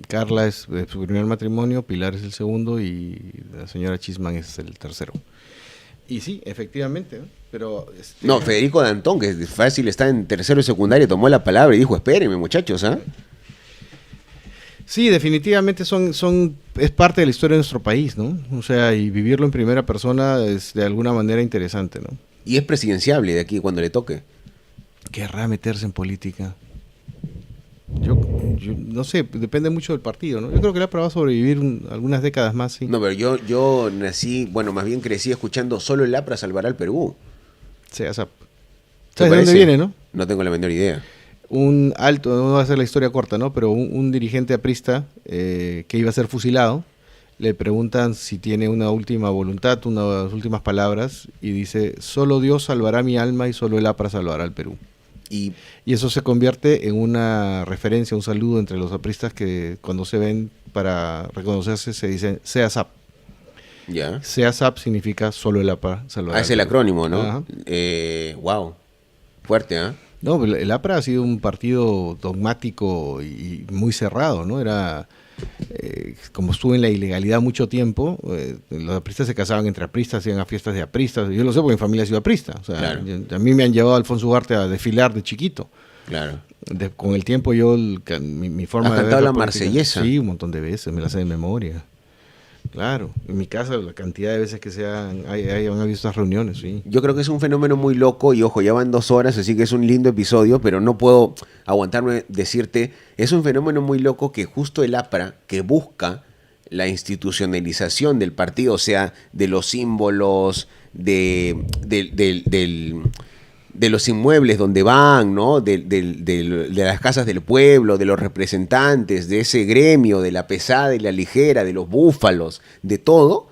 Carla es su primer matrimonio, Pilar es el segundo y la señora Chisman es el tercero. Y sí, efectivamente, ¿no? Pero no, Federico Dantón, que es fácil, está en tercero y secundaria, tomó la palabra y dijo, espérenme, muchachos, ¿ah? Sí, definitivamente es parte de la historia de nuestro país, ¿no? O sea, y vivirlo en primera persona es de alguna manera interesante, ¿no? Y es presidenciable de aquí cuando le toque. ¿Querrá meterse en política? Yo no sé, depende mucho del partido, ¿no? Yo creo que Lapra va a sobrevivir algunas décadas más, sí. No, pero yo nací, bueno, más bien crecí escuchando solo el Lapra salvará al Perú. ¿Sabes de dónde viene, no? No tengo la menor idea. Un alto, no va a ser la historia corta, ¿no? Pero un dirigente aprista que iba a ser fusilado, le preguntan si tiene una última voluntad, unas últimas palabras, y dice, solo Dios salvará mi alma y solo el APRA salvará al Perú. Y eso se convierte en una referencia, un saludo entre los apristas que cuando se ven para reconocerse se dicen SEASAP. Ya. SEASAP significa solo el APRA salvará. Es el acrónimo, ¿no? Wow. Fuerte, ¿ah? No, el APRA ha sido un partido dogmático y muy cerrado, ¿no? Era, como estuvo en la ilegalidad mucho tiempo, los apristas se casaban entre apristas, iban a fiestas de apristas. Yo lo sé porque mi familia ha sido aprista. O sea, claro. A mí me han llevado a Alfonso Ugarte a desfilar de chiquito. Claro. Con el tiempo mi forma de ver... ¿Has cantado la marsellesa? Sí, un montón de veces, me la sé de memoria. Claro, en mi casa la cantidad de veces que han habido estas reuniones, sí. Yo creo que es un fenómeno muy loco y ojo, ya van 2 horas, así que es un lindo episodio, pero no puedo aguantarme decirte, es un fenómeno muy loco que justo el APRA, que busca la institucionalización del partido, o sea, de los símbolos, de los inmuebles donde van, ¿no? De las casas del pueblo, de los representantes, de ese gremio, de la pesada y la ligera, de los búfalos, de todo.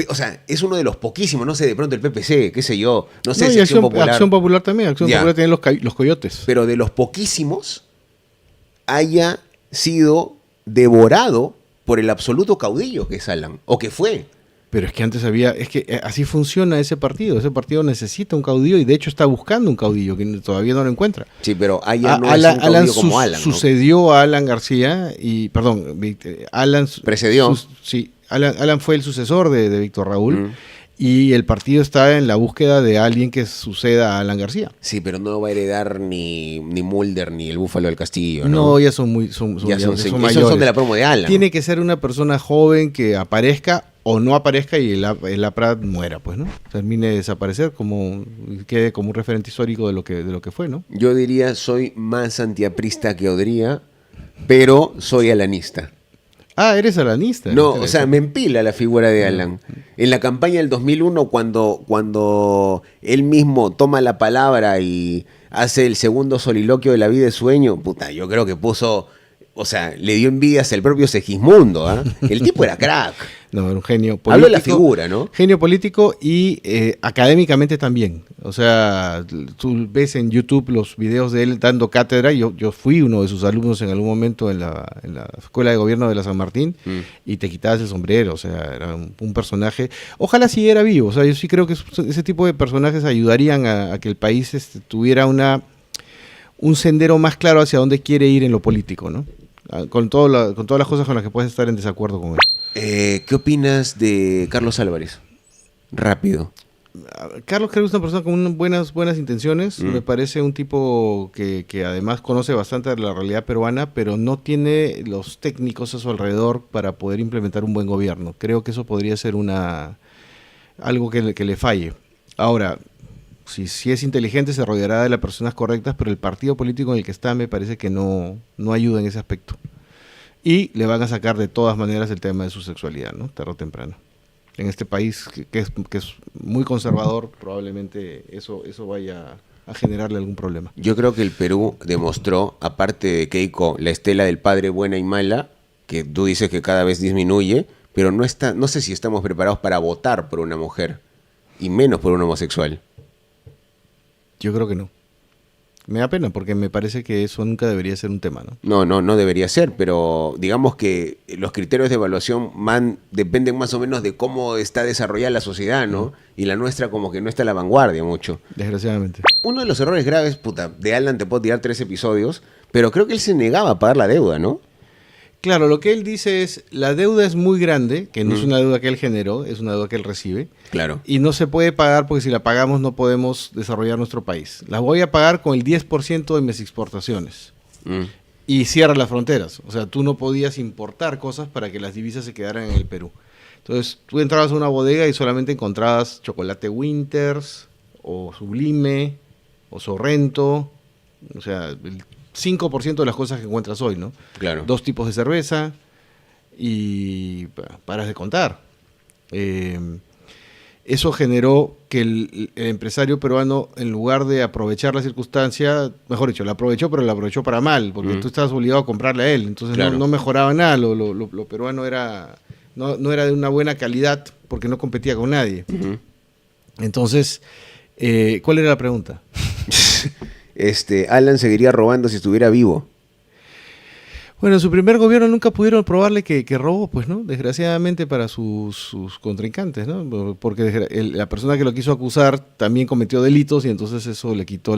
O sea, es uno de los poquísimos, no sé, de pronto el PPC, qué sé yo, no sé si Acción Popular. Acción Popular también, Acción Popular tiene los coyotes. Pero de los poquísimos haya sido devorado por el absoluto caudillo que es Alan, o que fue. Pero es que antes así funciona ese partido necesita un caudillo y de hecho está buscando un caudillo que todavía no lo encuentra. Sí, pero allá no es un caudillo como Alan, ¿no? Sucedió a Alan García Alan precedió. Alan fue el sucesor de Víctor Raúl. Y el partido está en la búsqueda de alguien que suceda a Alan García. Sí, pero no va a heredar ni Mulder ni el Búfalo del Castillo, ¿no? No, ya son mayores. Son de la promo de Alan. Tiene que ser una persona joven que aparezca o no aparezca y el APRA muera, pues, ¿no? Termine de desaparecer, quede como un referente histórico de lo que fue, ¿no? Yo diría, soy más antiaprista que Odría, pero soy alanista. Ah, eres alanista. No, o sea, me empila la figura de Alan. En la campaña del 2001, cuando él mismo toma la palabra y hace el segundo soliloquio de La vida es sueño, puta, yo creo que puso, o sea, le dio envidias al propio Segismundo, ¿ah? El tipo era crack. No, era un genio político. Hablo de la figura, ¿no? Genio político y académicamente también. O sea, tú ves en YouTube los videos de él dando cátedra. Yo fui uno de sus alumnos en algún momento en la Escuela de Gobierno de la San Martín y te quitabas el sombrero. O sea, era un personaje. Ojalá siguiera vivo. O sea, yo sí creo que ese tipo de personajes ayudarían a que el país tuviera un sendero más claro hacia dónde quiere ir en lo político, ¿no? Con todas las cosas con las que puedes estar en desacuerdo con él. ¿Qué opinas de Carlos Álvarez? Rápido. Carlos creo que es una persona con buenas intenciones. Me parece un tipo que además conoce bastante de la realidad peruana, pero no tiene los técnicos a su alrededor para poder implementar un buen gobierno. Creo que eso podría ser algo que le falle. Ahora, si es inteligente, se rodeará de las personas correctas, pero el partido político en el que está me parece que no ayuda en ese aspecto. Y le van a sacar de todas maneras el tema de su sexualidad, ¿no? Tarde o temprano. En este país que es muy conservador, probablemente eso vaya a generarle algún problema. Yo creo que el Perú demostró, aparte de Keiko, la estela del padre buena y mala, que tú dices que cada vez disminuye, pero no sé si estamos preparados para votar por una mujer, y menos por un homosexual. Yo creo que no. Me da pena porque me parece que eso nunca debería ser un tema, ¿no? No debería ser, pero digamos que los criterios de evaluación dependen más o menos de cómo está desarrollada la sociedad, ¿no? Y la nuestra como que no está a la vanguardia mucho. Desgraciadamente. Uno de los errores graves, de Alan te puedo tirar 3 episodios, pero creo que él se negaba a pagar la deuda, ¿no? Claro, lo que él dice es, la deuda es muy grande, que no es una deuda que él generó, es una deuda que él recibe. Claro. Y no se puede pagar porque si la pagamos no podemos desarrollar nuestro país. La voy a pagar con el 10% de mis exportaciones. Y cierra las fronteras. O sea, tú no podías importar cosas para que las divisas se quedaran en el Perú. Entonces, tú entrabas a una bodega y solamente encontrabas chocolate Winters, o Sublime, o Sorrento, o sea, el 5% de las cosas que encuentras hoy, ¿no? Claro. 2 tipos de cerveza y paras de contar. Eso generó que el empresario peruano, en lugar de aprovechar la circunstancia, mejor dicho, la aprovechó, pero la aprovechó para mal, porque tú estabas obligado a comprarle a él. Entonces claro. no mejoraba nada, lo peruano no era de una buena calidad porque no competía con nadie. Entonces, ¿cuál era la pregunta? Alan seguiría robando si estuviera vivo. Bueno, en su primer gobierno nunca pudieron probarle que robó, pues, ¿no? Desgraciadamente para sus contrincantes, ¿no? Porque la persona que lo quiso acusar también cometió delitos y entonces eso le quitó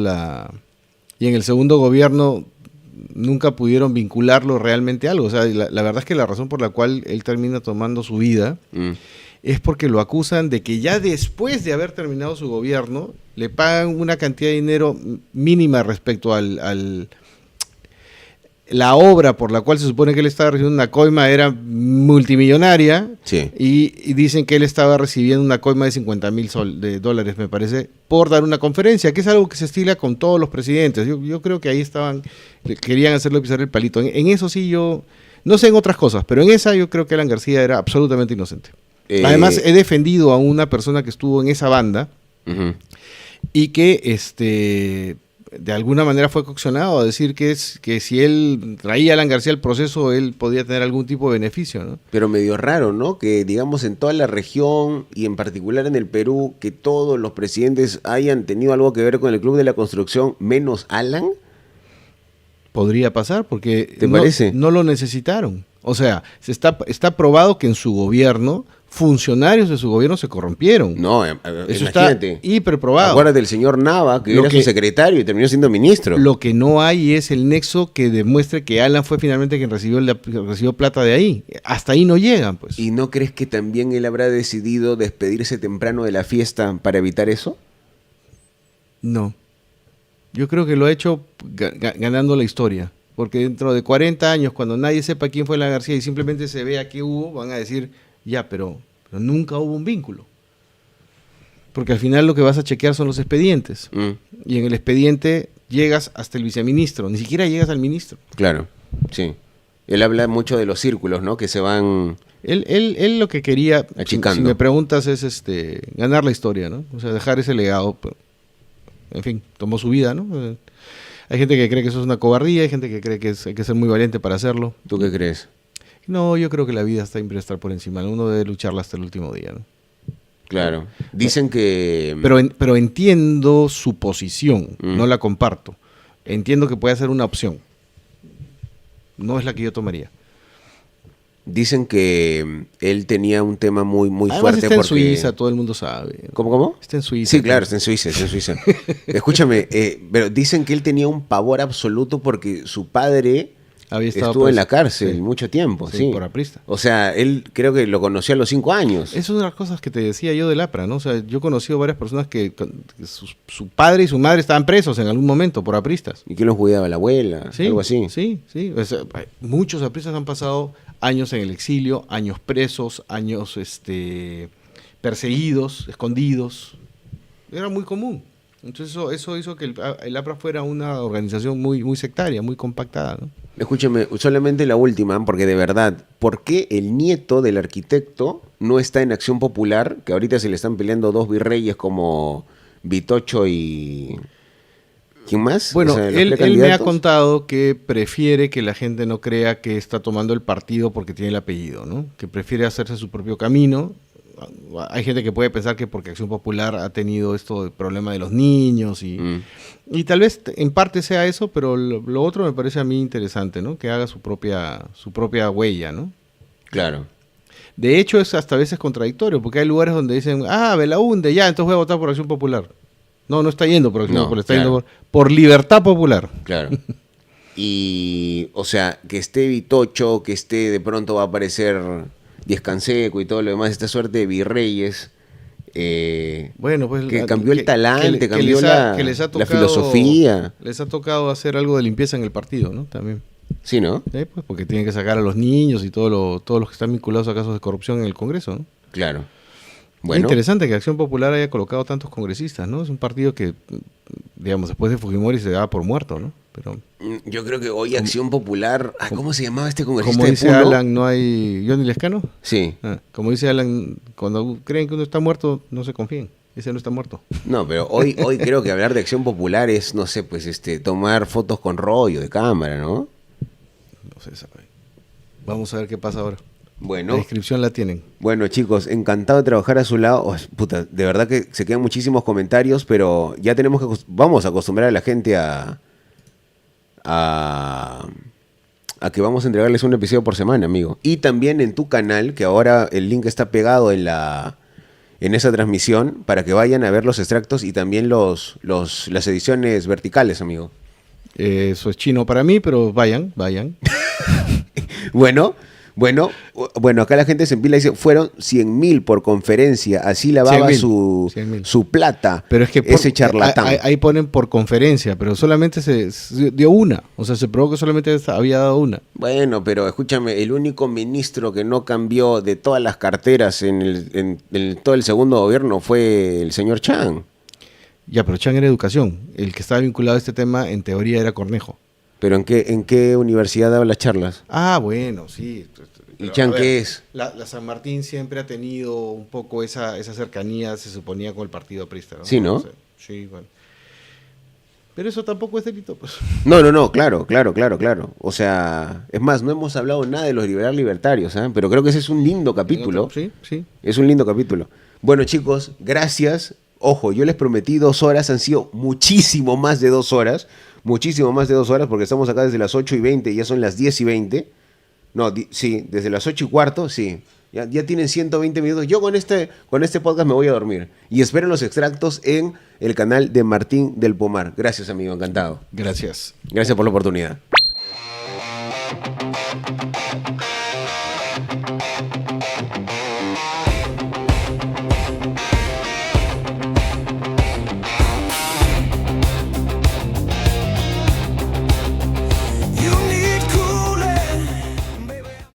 Y en el segundo gobierno nunca pudieron vincularlo realmente a algo. O sea, la verdad es que la razón por la cual él termina tomando su vida es porque lo acusan de que ya después de haber terminado su gobierno le pagan una cantidad de dinero mínima respecto la obra por la cual se supone que él estaba recibiendo una coima era multimillonaria. Sí. Y dicen que él estaba recibiendo una coima de $50,000, me parece, por dar una conferencia, que es algo que se estila con todos los presidentes. Yo creo que ahí querían hacerlo pisar el palito. En eso sí yo, no sé en otras cosas, pero en esa yo creo que Alan García era absolutamente inocente. Además, he defendido a una persona que estuvo en esa banda y que de alguna manera fue coaccionado a decir que si él traía a Alan García al proceso, él podía tener algún tipo de beneficio, ¿no? Pero medio raro, ¿no? Que digamos en toda la región y en particular en el Perú, que todos los presidentes hayan tenido algo que ver con el Club de la Construcción, menos Alan. Podría pasar porque ¿Te parece? No lo necesitaron. O sea, está probado que en su gobierno, funcionarios de su gobierno se corrompieron. No, eso imagínate. está hiperprobado. Acuérdate del señor Nava, que era su secretario y terminó siendo ministro. Lo que no hay es el nexo que demuestre que Alan fue finalmente quien recibió plata de ahí. Hasta ahí no llegan, pues. ¿Y no crees que también él habrá decidido despedirse temprano de la fiesta para evitar eso? No. Yo creo que lo ha hecho ganando la historia. Porque dentro de 40 años, cuando nadie sepa quién fue Alan García y simplemente se vea qué hubo, van a decir, ya, pero nunca hubo un vínculo. Porque al final lo que vas a chequear son los expedientes. Y en el expediente llegas hasta el viceministro, ni siquiera llegas al ministro. Claro, sí. Él habla mucho de los círculos, ¿no? Que se van... Él lo que quería, achicando. Si me preguntas, es ganar la historia, ¿no? O sea, dejar ese legado. En fin, tomó su vida, ¿no? Hay gente que cree que eso es una cobardía, hay gente que cree que hay que ser muy valiente para hacerlo. ¿Tú qué crees? No, yo creo que la vida siempre va a estar por encima. Uno debe lucharla hasta el último día, ¿no? Claro. Dicen que... Pero entiendo su posición, no la comparto. Entiendo que puede ser una opción. No es la que yo tomaría. Dicen que él tenía un tema muy Además fuerte está porque... en Suiza, todo el mundo sabe. ¿Cómo? Está en Suiza. Sí, claro, está en Suiza. Escúchame, pero dicen que él tenía un pavor absoluto porque su padre estuvo en la cárcel mucho tiempo. Sí, por aprista. O sea, él creo que lo conoció a los 5 años. Es una de las cosas que te decía yo del APRA, ¿no? O sea, yo he conocido varias personas que su padre y su madre estaban presos en algún momento por apristas. ¿Y quién los cuidaba? ¿La abuela? Sí, algo así. Sí. O sea, muchos apristas han pasado años en el exilio, años presos, años perseguidos, escondidos. Era muy común. Entonces eso hizo que el APRA fuera una organización muy sectaria, muy compactada, ¿no? Escúchame, solamente la última, porque de verdad, ¿por qué el nieto del arquitecto no está en Acción Popular? Que ahorita se le están peleando dos virreyes como Vitocho y... ¿Quién más? Bueno, o sea, él me ha contado que prefiere que la gente no crea que está tomando el partido porque tiene el apellido, ¿no? Que prefiere hacerse su propio camino. Hay gente que puede pensar que porque Acción Popular ha tenido esto del problema de los niños y tal vez en parte sea eso, pero lo otro me parece a mí interesante, ¿no? Que haga su propia huella, ¿no? Claro. De hecho es hasta a veces contradictorio, porque hay lugares donde dicen, Belaúnde, ya, entonces voy a votar por Acción Popular. No está yendo por Acción Popular, está yendo por Libertad Popular. Claro. Y, o sea, que esté Vitocho, que esté de pronto va a aparecer Díez Canseco y todo lo demás, esta suerte de virreyes, bueno, pues que cambió el talante, cambió la filosofía. Les ha tocado hacer algo de limpieza en el partido, ¿no? También. Sí, ¿no? Pues porque tienen que sacar a los niños y todos los que están vinculados a casos de corrupción en el Congreso, ¿no? Claro. Bueno. Es interesante que Acción Popular haya colocado tantos congresistas, ¿no? Es un partido que, digamos, después de Fujimori se daba por muerto, ¿no? Pero yo creo que hoy Acción Popular... ¿Cómo se llamaba este congresista? Como dice Alan, no hay... ¿Johnny Lescano? Sí. Como dice Alan, cuando creen que uno está muerto, no se confíen. Ese no está muerto. No, pero hoy creo que hablar de Acción Popular es, no sé, pues tomar fotos con rollo de cámara, ¿no? No sé, sabe. Vamos a ver qué pasa ahora. Bueno, la descripción la tienen. Bueno, chicos, encantado de trabajar a su lado. Puta, de verdad que se quedan muchísimos comentarios, pero ya vamos a acostumbrar a la gente a que vamos a entregarles un episodio por semana, amigo. Y también en tu canal, que ahora el link está pegado en esa transmisión, para que vayan a ver los extractos y también las ediciones verticales, amigo. Eso es chino para mí, pero vayan. Bueno, acá la gente se empila y dice, fueron 100.000 por conferencia, así lavaba su plata, pero es que ese charlatán. Ahí ponen por conferencia, pero solamente se dio una, o sea, se probó que solamente había dado una. Bueno, pero escúchame, el único ministro que no cambió de todas las carteras en todo el segundo gobierno fue el señor Chang. Ya, pero Chang era educación, el que estaba vinculado a este tema en teoría era Cornejo. ¿Pero en qué universidad daba las charlas? Bueno, sí. ¿Y Chang qué es? La San Martín siempre ha tenido un poco esa cercanía, se suponía, con el partido aprista, ¿no? Sí, ¿no? Sí, bueno. Pero eso tampoco es delito, pues. No, claro. O sea, es más, no hemos hablado nada de los libertarios, ¿eh? Pero creo que ese es un lindo capítulo. Sí. Es un lindo capítulo. Bueno, chicos, gracias. Ojo, yo les prometí 2 horas, han sido muchísimo más de 2 horas. Muchísimo más de 2 horas, porque estamos acá desde las 8:20 y ya son las 10:20. No, sí, desde las 8:15, sí. Ya tienen 120 minutos. Yo con este podcast me voy a dormir. Y esperen los extractos en el canal de Martín del Pomar. Gracias, amigo, encantado. Gracias. Gracias por la oportunidad.